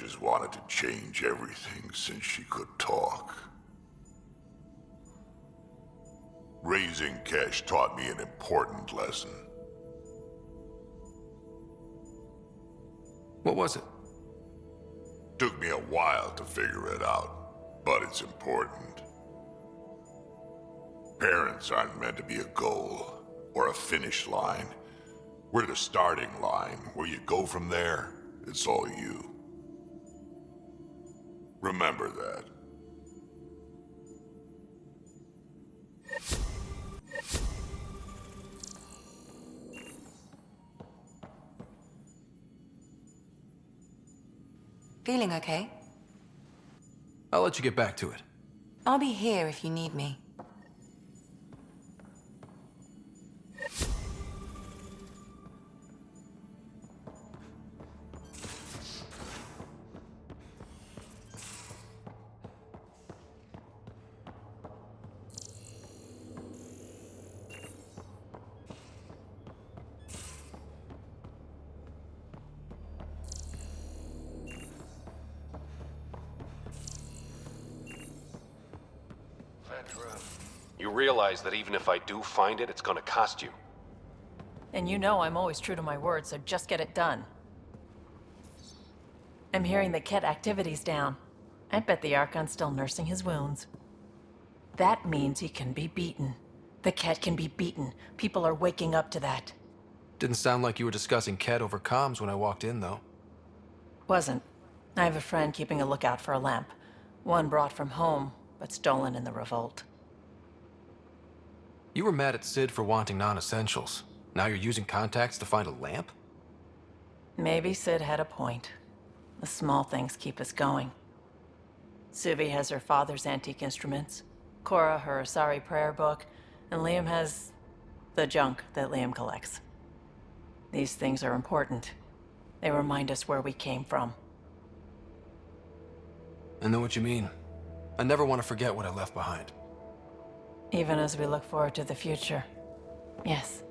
has wanted to change everything since she could talk. Raising Cash taught me an important lesson. What was it? Took me a while to figure it out, but it's important. Parents aren't meant to be a goal, or a finish line. We're the starting line. Where you go from there, it's all you. Remember that. Feeling okay? I'll let you get back to it. I'll be here if you need me. You realize that even if I do find it, it's gonna cost you. And you know I'm always true to my word, so just get it done. I'm hearing the Ket activity's down. I bet the Archon's still nursing his wounds. That means he can be beaten. The Ket can be beaten. People are waking up to that. Didn't sound like you were discussing Ket over comms when I walked in, though. Wasn't. I have a friend keeping a lookout for a lamp. One brought from home, but stolen in the revolt. You were mad at Sid for wanting non-essentials. Now you're using contacts to find a lamp? Maybe Sid had a point. The small things keep us going. Suvi has her father's antique instruments, Cora her Asari prayer book, and Liam has the junk that Liam collects. These things are important. They remind us where we came from. I know what you mean. I never want to forget what I left behind. Even as we look forward to the future. Yes.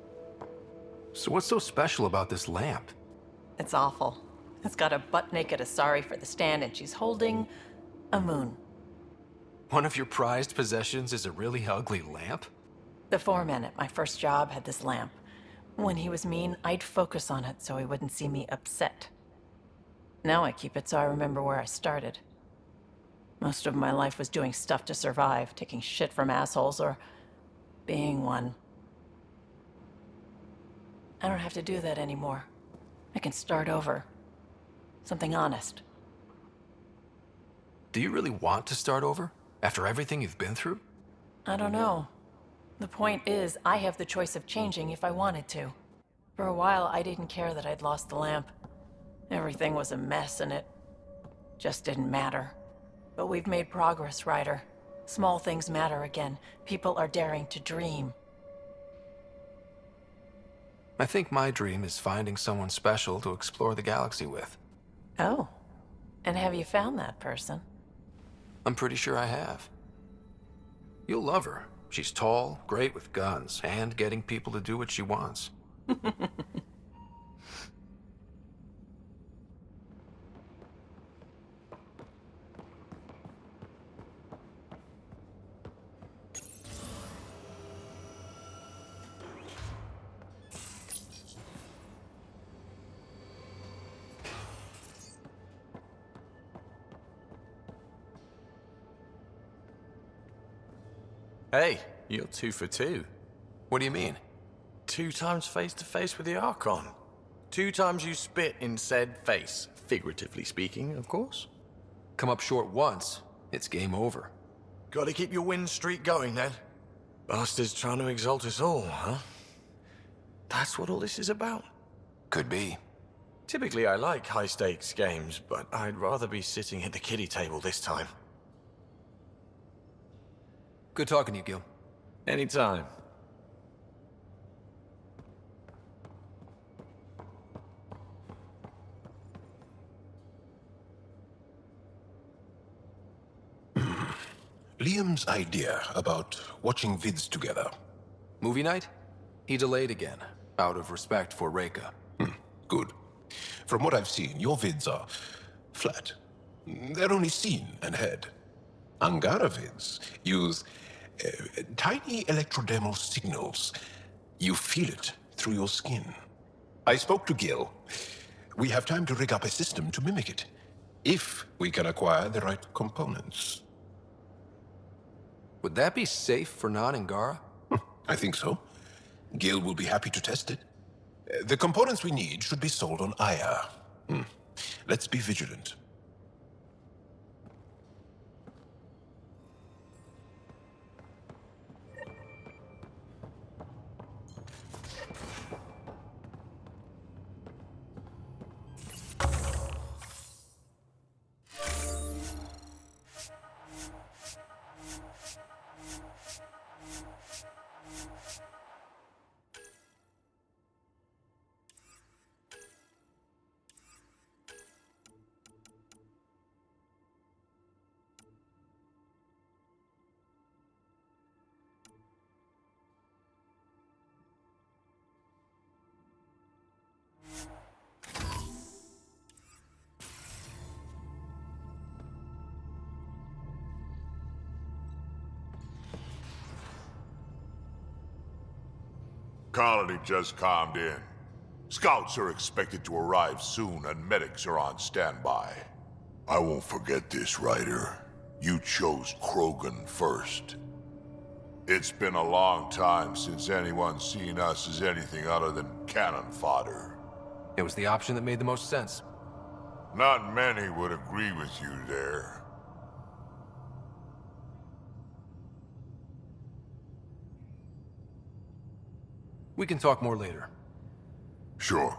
So what's so special about this lamp? It's awful. It's got a butt-naked Asari for the stand, and she's holding a moon. One of your prized possessions is a really ugly lamp? The foreman at my first job had this lamp. When he was mean, I'd focus on it so he wouldn't see me upset. Now I keep it so I remember where I started. Most of my life was doing stuff to survive, taking shit from assholes or being one. I don't have to do that anymore. I can start over. Something honest. Do you really want to start over? After everything you've been through? I don't know. The point is, I have the choice of changing if I wanted to. For a while, I didn't care that I'd lost the lamp. Everything was a mess and it just didn't matter. But we've made progress, Ryder. Small things matter again. People are daring to dream. I think my dream is finding someone special to explore the galaxy with. Oh. And have you found that person? I'm pretty sure I have. You'll love her. She's tall, great with guns, and getting people to do what she wants. Hey, you're 2 for 2. What do you mean? 2 times face-to-face with the Archon. 2 times you spit in said face. Figuratively speaking, of course. Come up short once, it's game over. Gotta keep your win streak going, then. Bastard's trying to exalt us all, huh? That's what all this is about? Could be. Typically, I like high-stakes games, but I'd rather be sitting at the kiddie table this time. Good talking to you, Gil. Anytime. Liam's idea about watching vids together. Movie night? He delayed again, out of respect for Reika. Good. From what I've seen, your vids are flat. They're only seen and heard. Angara vids use tiny electrodermal signals. You feel it through your skin. I spoke to Gil. We have time to rig up a system to mimic it, if we can acquire the right components. Would that be safe for non-Angara? I think so. Gil will be happy to test it. The components we need should be sold on Aya. Let's be vigilant. colony just calmed in. Scouts are expected to arrive soon, and medics are on standby. I won't forget this, Ryder. You chose Krogan first. It's been a long time since anyone's seen us as anything other than cannon fodder. It was the option that made the most sense. Not many would agree with you there. We can talk more later. Sure.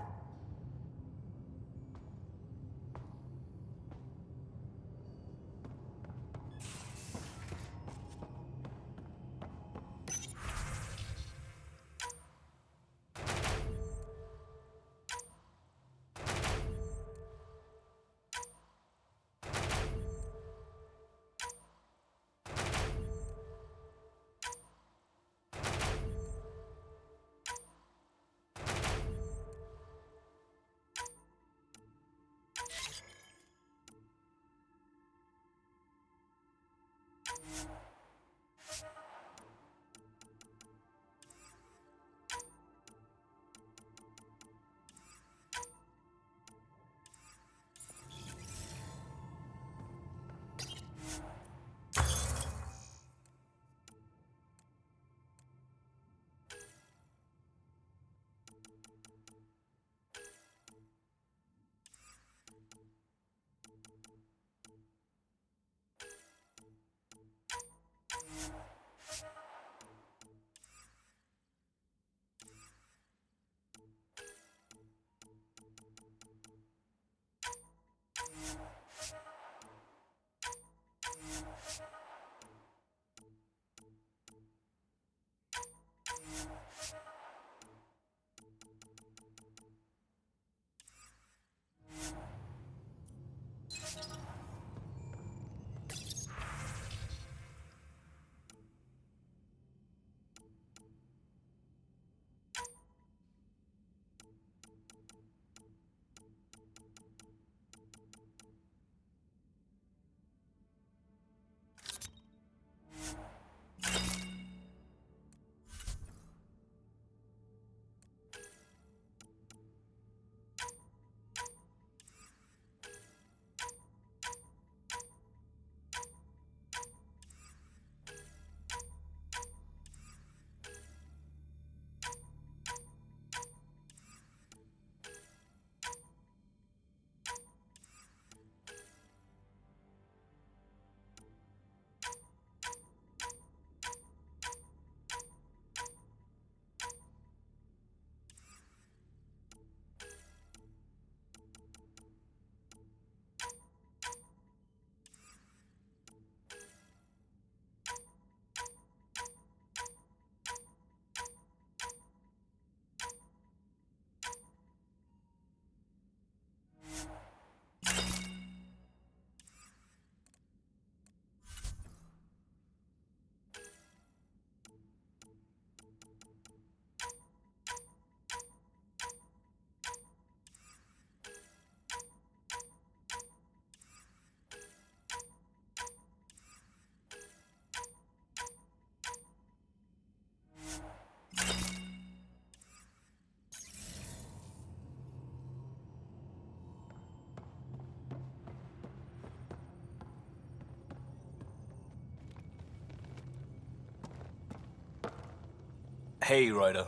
Hey, Ryder.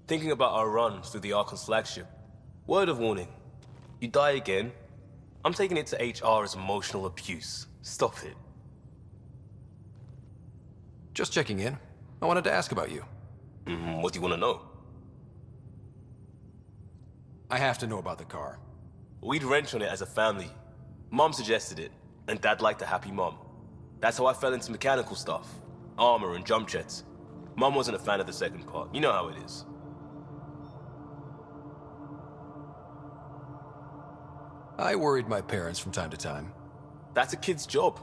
Thinking about our run through the Archon's flagship. Word of warning. You die again, I'm taking it to HR as emotional abuse. Stop it. Just checking in. I wanted to ask about you. What do you want to know? I have to know about the car. We'd wrench on it as a family. Mom suggested it, and Dad liked a happy mom. That's how I fell into mechanical stuff. Armor and jump jets. Mom wasn't a fan of the second part. You know how it is. I worried my parents from time to time. That's a kid's job.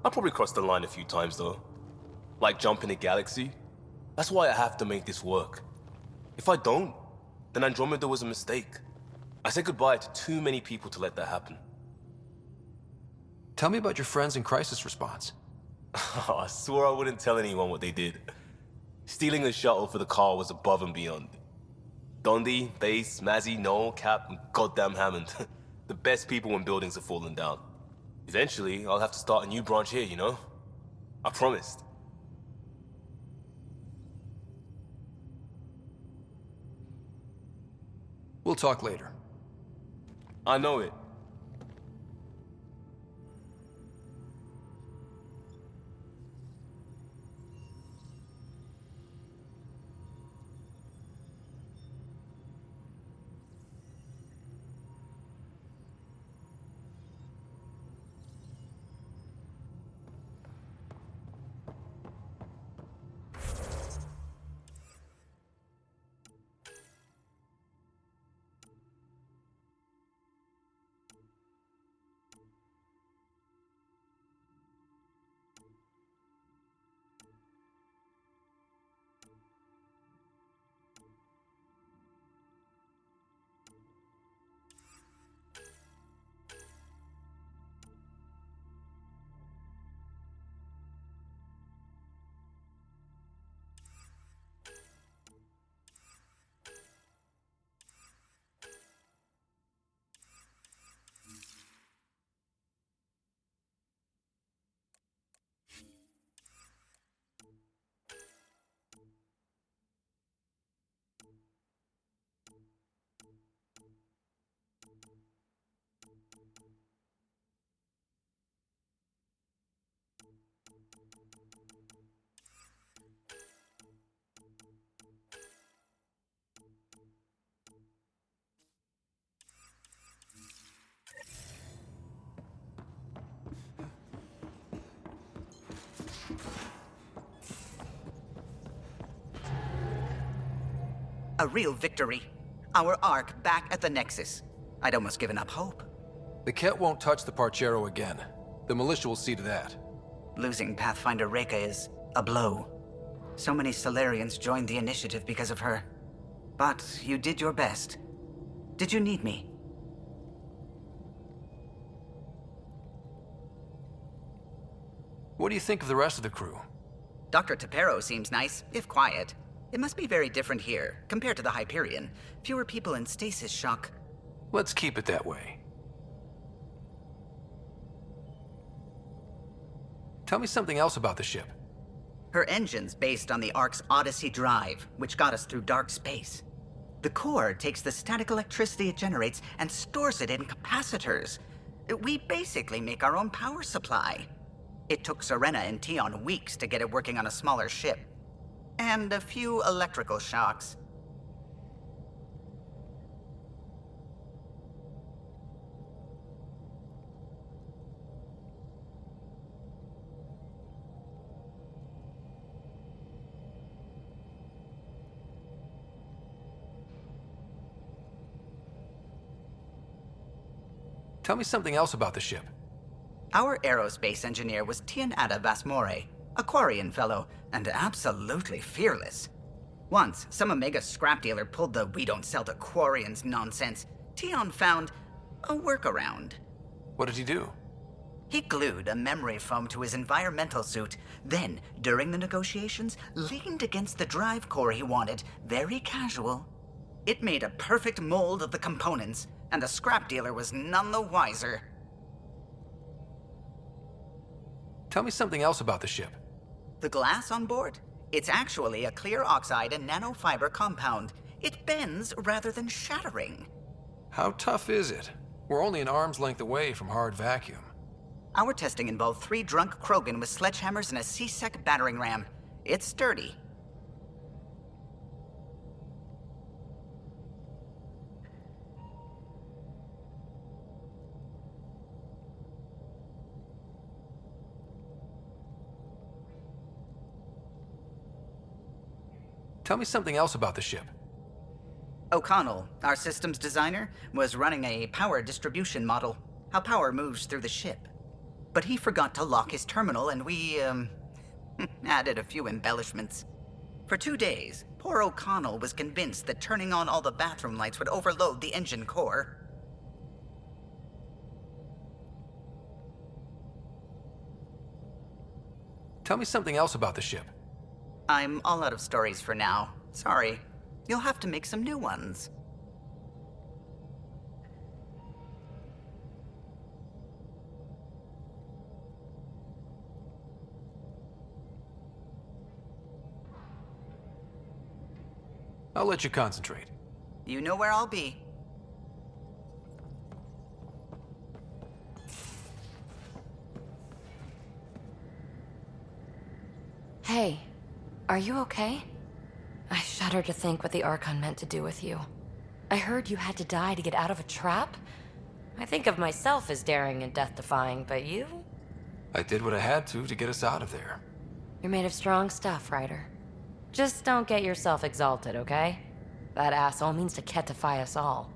I probably crossed the line a few times, though. Like jumping a galaxy. That's why I have to make this work. If I don't, then Andromeda was a mistake. I said goodbye to too many people to let that happen. Tell me about your friends in crisis response. I swore I wouldn't tell anyone what they did. Stealing the shuttle for the car was above and beyond. Dondi, Base, Mazzy, Noel, Cap, and goddamn Hammond. The best people when buildings are falling down. Eventually, I'll have to start a new branch here, you know? I promised. We'll talk later. I know it. A real victory. Our Ark back at the Nexus. I'd almost given up hope. The Ket won't touch the Parchero again. The militia will see to that. Losing Pathfinder Reka is a blow. So many Solarians joined the initiative because of her. But you did your best. Did you need me? What do you think of the rest of the crew? Dr. Tapero seems nice, if quiet. It must be very different here, compared to the Hyperion. Fewer people in stasis shock. Let's keep it that way. Tell me something else about the ship. Her engine's based on the Ark's Odyssey drive, which got us through dark space. The core takes the static electricity it generates and stores it in capacitors. We basically make our own power supply. It took Serena and Tion weeks to get it working on a smaller ship. And a few electrical shocks. Tell me something else about the ship. Our aerospace engineer was Tien Ada Vasmore, a Quarian fellow, and absolutely fearless. Once, some Omega scrap dealer pulled the "we don't sell to Quarians" nonsense. Tion found a workaround. What did he do? He glued a memory foam to his environmental suit, then, during the negotiations, leaned against the drive core he wanted, very casual. It made a perfect mold of the components, and the scrap dealer was none the wiser. Tell me something else about the ship. The glass on board? It's actually a clear oxide and nanofiber compound. It bends rather than shattering. How tough is it? We're only an arm's length away from hard vacuum. Our testing involved 3 drunk Krogan with sledgehammers and a C-Sec battering ram. It's sturdy. Tell me something else about the ship. O'Connell, our systems designer, was running a power distribution model, how power moves through the ship. But he forgot to lock his terminal and we, added a few embellishments. For 2 days, poor O'Connell was convinced that turning on all the bathroom lights would overload the engine core. Tell me something else about the ship. I'm all out of stories for now. Sorry. You'll have to make some new ones. I'll let you concentrate. You know where I'll be. Hey, are you okay? I shudder to think what the Archon meant to do with you. I heard you had to die to get out of a trap? I think of myself as daring and death-defying, but you? I did what I had to get us out of there. You're made of strong stuff, Ryder. Just don't get yourself exalted, okay? That asshole means to ketify us all.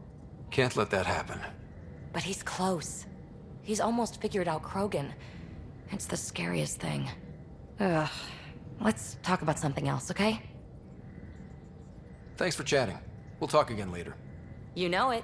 Can't let that happen. But he's close. He's almost figured out Krogan. It's the scariest thing. Ugh. Let's talk about something else, okay? Thanks for chatting. We'll talk again later. You know it.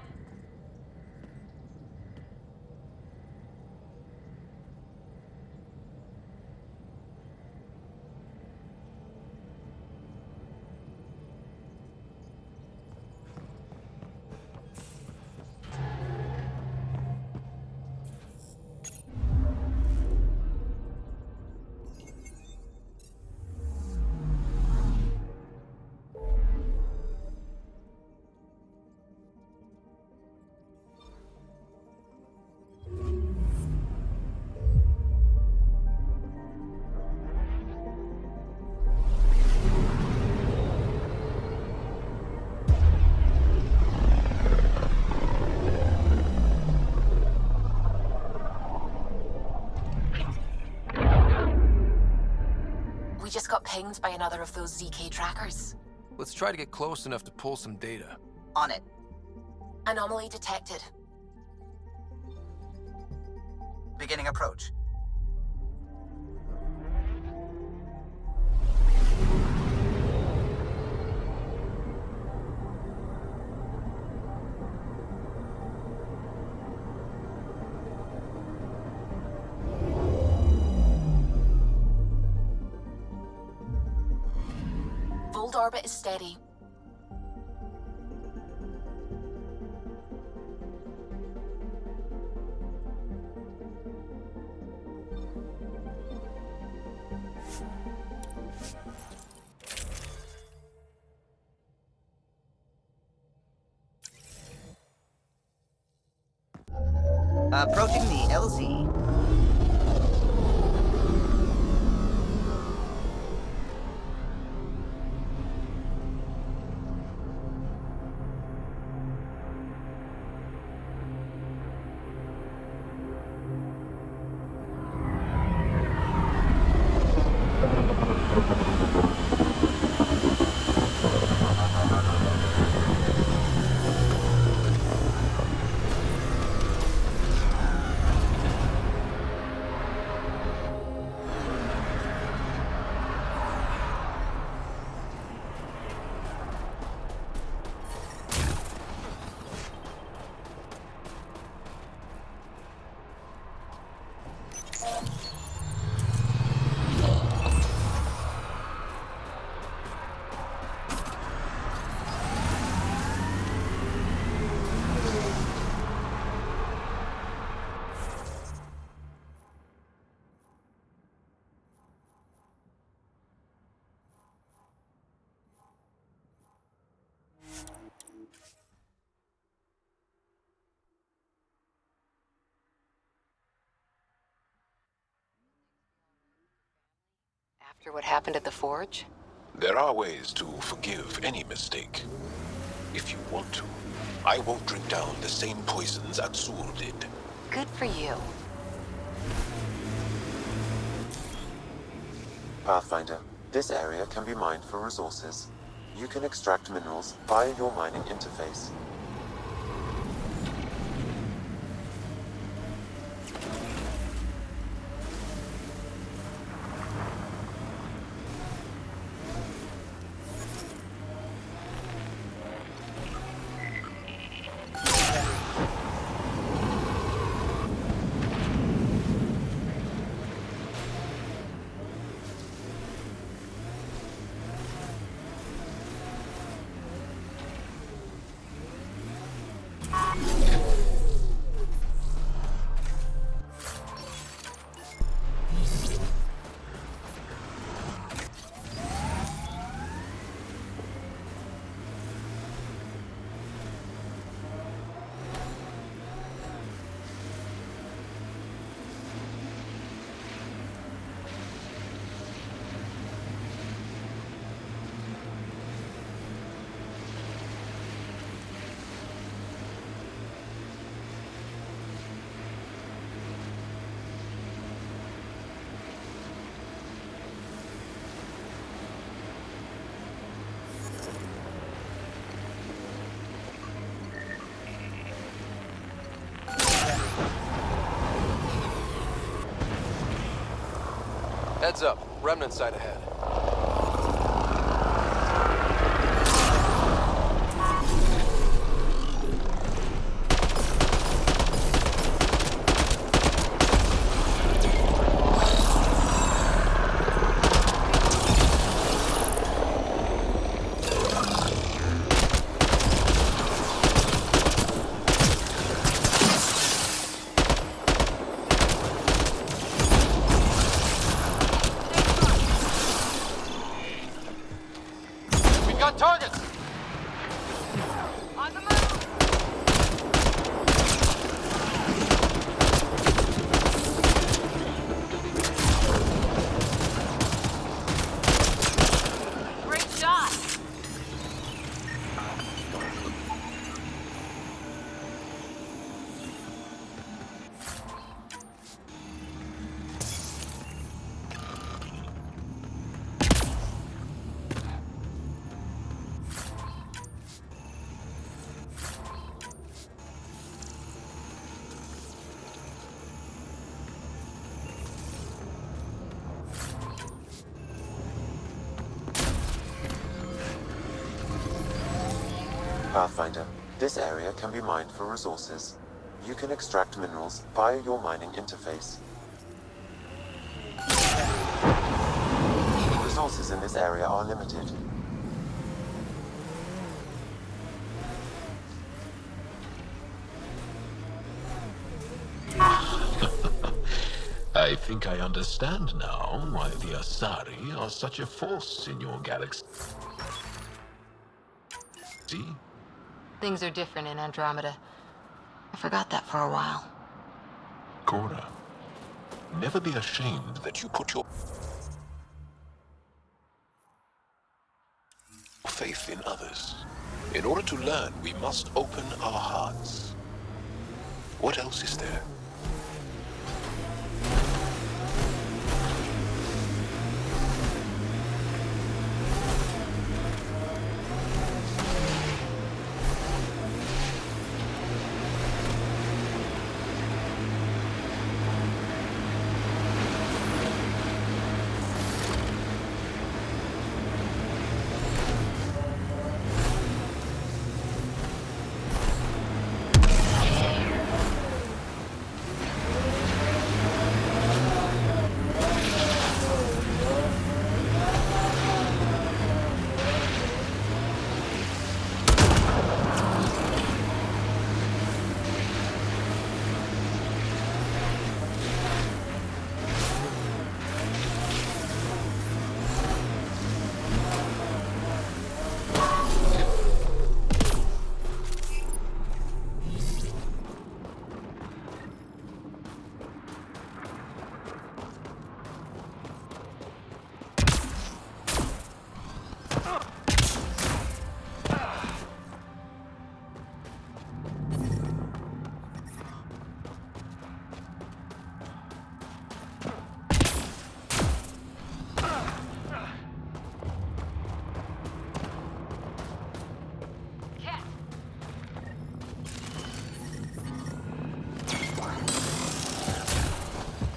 Just got pinged by another of those ZK trackers. Let's try to get close enough to pull some data. On it. Anomaly detected. Beginning approach. Fold orbit is steady. Approaching the LZ. After what happened at the Forge? There are ways to forgive any mistake. If you want to, I won't drink down the same poisons Azul did. Good for you. Pathfinder, this area can be mined for resources. You can extract minerals via your mining interface. Heads up. Remnant site ahead. We got targets! On the move! Great shot! Pathfinder, this area can be mined for resources. You can extract minerals via your mining interface. Resources in this area are limited. I think I understand now why the Asari are such a force in your galaxy. See? Things are different in Andromeda. I forgot that for a while. Cora, never be ashamed that you put your faith in others. In order to learn, we must open our hearts. What else is there?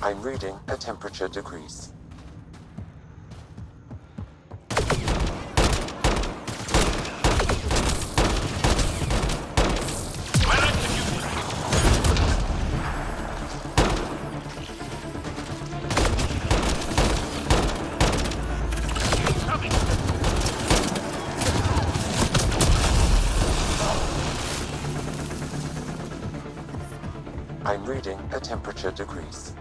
I'm reading a temperature decrease. I'm reading a temperature decrease.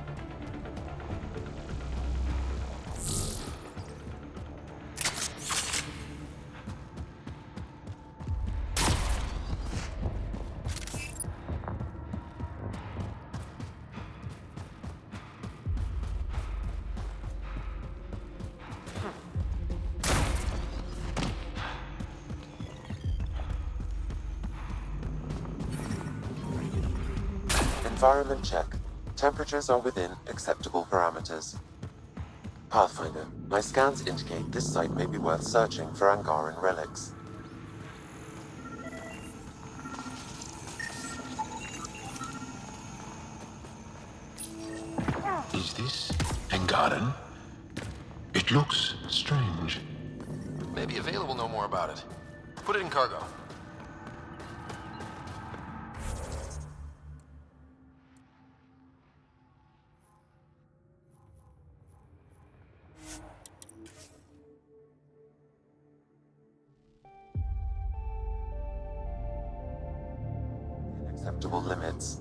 Environment check. Temperatures are within acceptable parameters. Pathfinder, my scans indicate this site may be worth searching for Angaran relics. Is this Angaran? It looks strange. Maybe Avail will know more about it. Put it in cargo. Acceptable limits.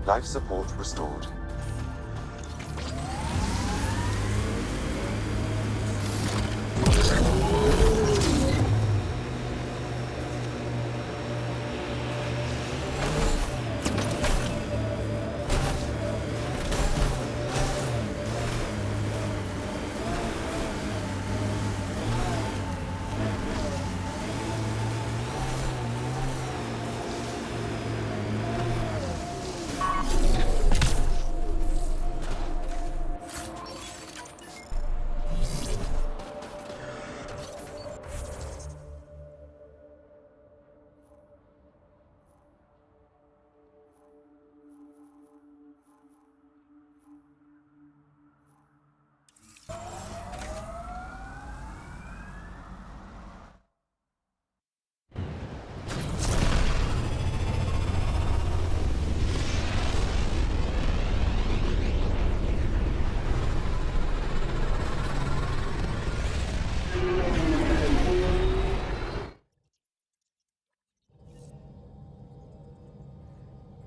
Life support restored.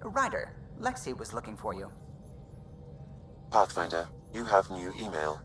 Ryder, Lexi was looking for you. Pathfinder, you have new email.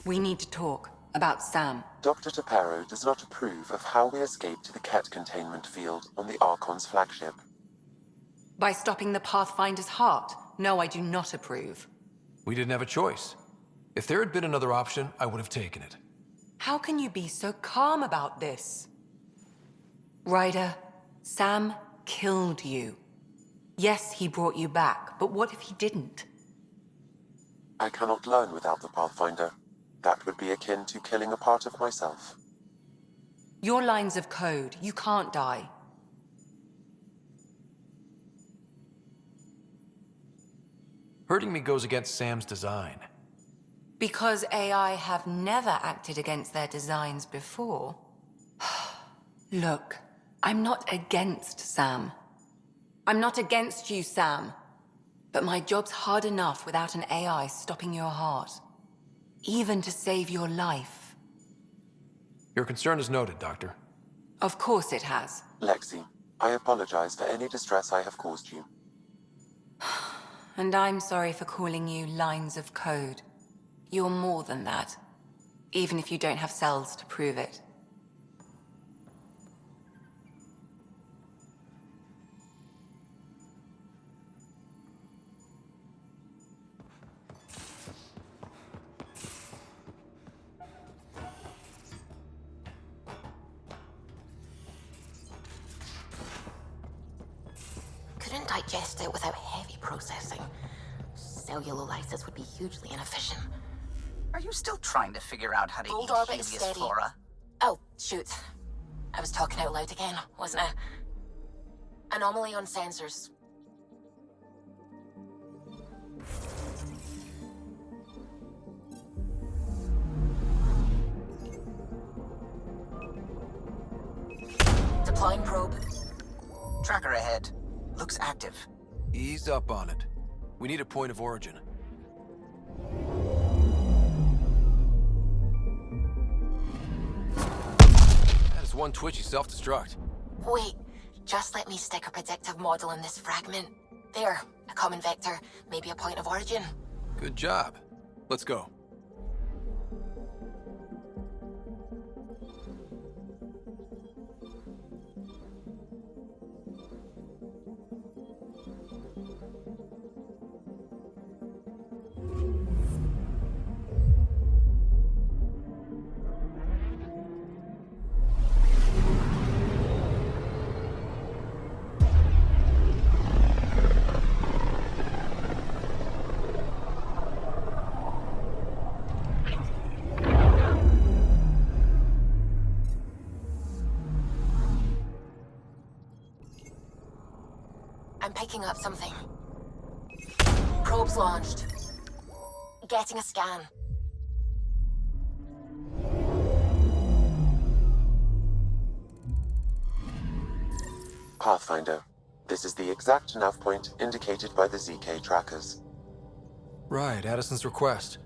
We need to talk about Sam. Dr. Taparo does not approve of how we escaped the Ket containment field on the Archon's flagship. By stopping the Pathfinder's heart? No, I do not approve. We didn't have a choice. If there had been another option, I would have taken it. How can you be so calm about this? Ryder, Sam killed you. Yes, he brought you back, but what if he didn't? I cannot learn without the Pathfinder. That would be akin to killing a part of myself. Your lines of code, you can't die. Hurting me goes against Sam's design. Because AI have never acted against their designs before. Look, I'm not against Sam. I'm not against you, Sam. But my job's hard enough without an AI stopping your heart. Even to save your life. Your concern is noted, Doctor. Of course it has. Lexi, I apologize for any distress I have caused you. And I'm sorry for calling you lines of code. You're more than that. Even if you don't have cells to prove it. Couldn't digest it without heavy processing. Cellular lysis would be hugely inefficient. Are you still trying to figure out how to Gold eat orbit is Helios steady. flora? Oh, shoot. I was talking out loud again, wasn't I? Anomaly on sensors. Deploying probe. Tracker ahead. Looks active. Ease up on it. We need a point of origin. That is one twitchy self-destruct. Wait, just let me stick a predictive model in this fragment. There, a common vector, maybe a point of origin. Good job. Let's go. I'm picking up something. Probes launched. Getting a scan. Pathfinder, this is the exact nav point indicated by the ZK trackers. Right, Addison's request.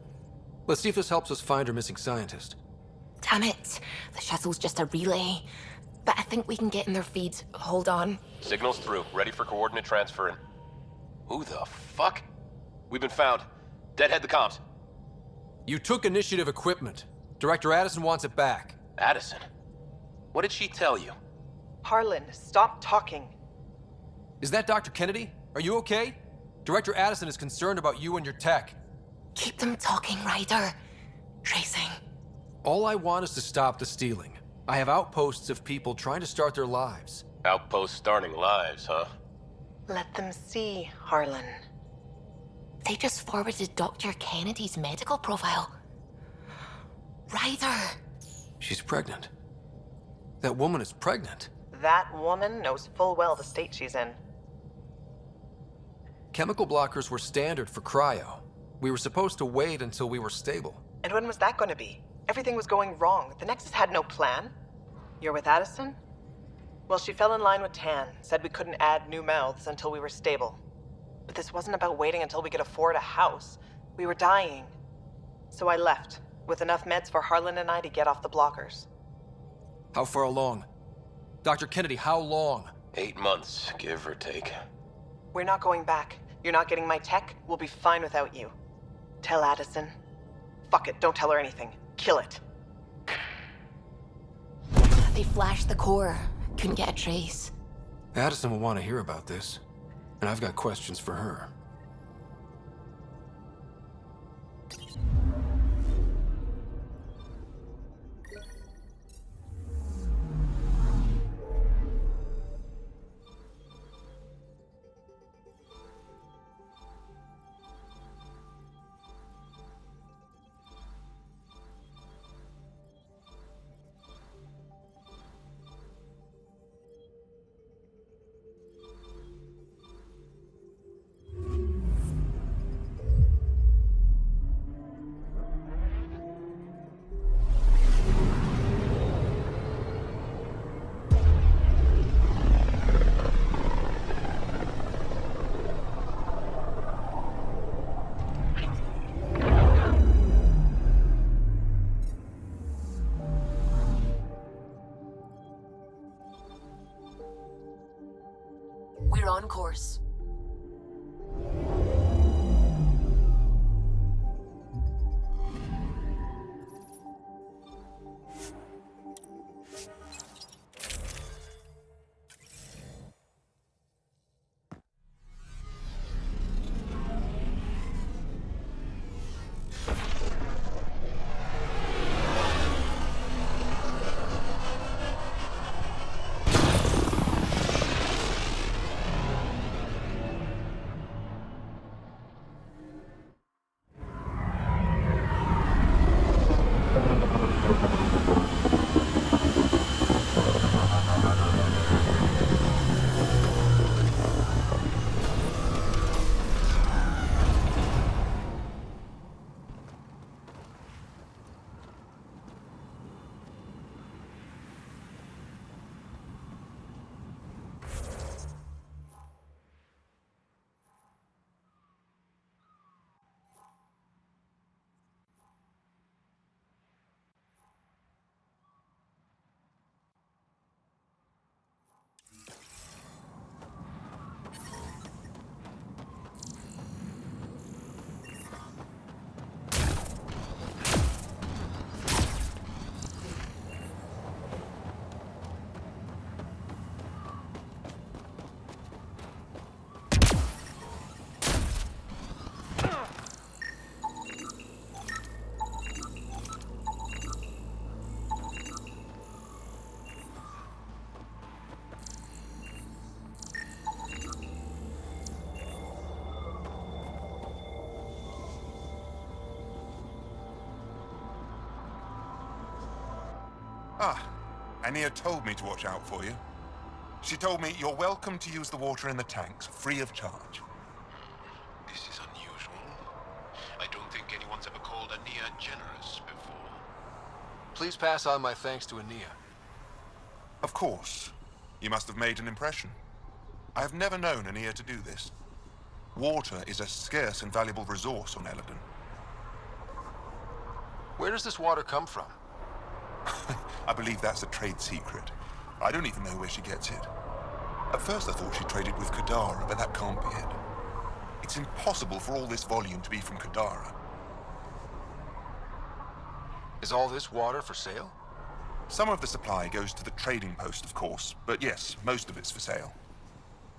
Let's see if this helps us find her missing scientist. Damn it. The shuttle's just a relay. But I think we can get in their feeds. Hold on. Signal's through. Ready for coordinate transfer. Who the fuck? We've been found. Deadhead the comms. You took initiative equipment. Director Addison wants it back. Addison? What did she tell you? Harlan, stop talking. Is that Dr. Kennedy? Are you okay? Director Addison is concerned about you and your tech. Keep them talking, Ryder. Tracing. All I want is to stop the stealing. I have outposts of people trying to start their lives. Outpost starting lives, huh? Let them see, Harlan. They just forwarded Dr. Kennedy's medical profile. Ryder! She's pregnant. That woman is pregnant. That woman knows full well the state she's in. Chemical blockers were standard for cryo. We were supposed to wait until we were stable. And when was that going to be? Everything was going wrong. The Nexus had no plan. You're with Addison? Well, she fell in line with Tan, said we couldn't add new mouths until we were stable. But this wasn't about waiting until we could afford a house. We were dying. So I left, with enough meds for Harlan and I to get off the blockers. How far along? Dr. Kennedy, how long? 8 months, give or take. We're not going back. You're not getting my tech. We'll be fine without you. Tell Addison. Fuck it, don't tell her anything. Kill it. They flashed the core. Couldn't get a trace. Addison will want to hear about this. And I've got questions for her. We're on course. Ah, Ania told me to watch out for you. She told me you're welcome to use the water in the tanks, free of charge. This is unusual. I don't think anyone's ever called Ania generous before. Please pass on my thanks to Ania. Of course. You must have made an impression. I have never known Ania to do this. Water is a scarce and valuable resource on Eladon. Where does this water come from? I believe that's a trade secret. I don't even know where she gets it. At first I thought she traded with Kadara, but that can't be it. It's impossible for all this volume to be from Kadara. Is all this water for sale? Some of the supply goes to the trading post, of course, but yes, most of it's for sale.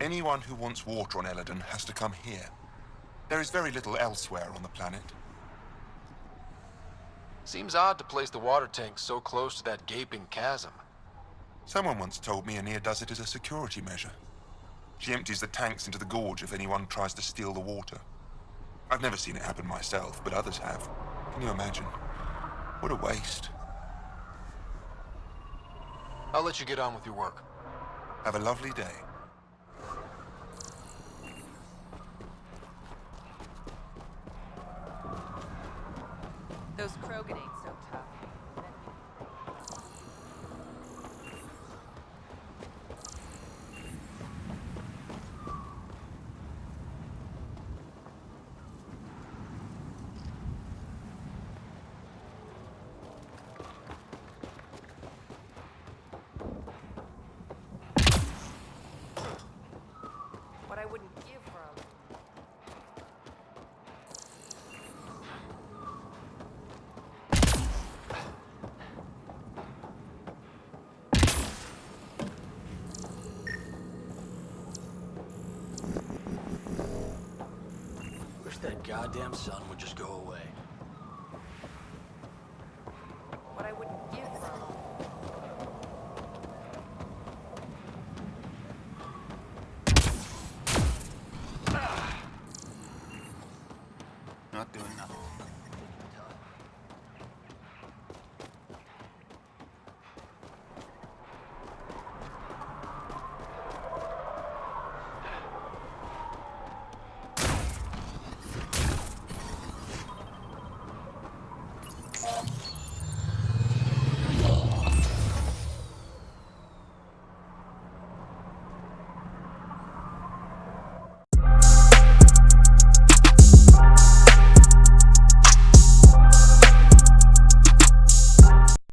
Anyone who wants water on Eladon has to come here. There is very little elsewhere on the planet. Seems odd to place the water tank so close to that gaping chasm. Someone once told me Ania does it as a security measure. She empties the tanks into the gorge if anyone tries to steal the water. I've never seen it happen myself, but others have. Can you imagine? What a waste. I'll let you get on with your work. Have a lovely day. Those Krogan ain't so tough. What I wouldn't give for a... Wish that goddamn sun would just go away.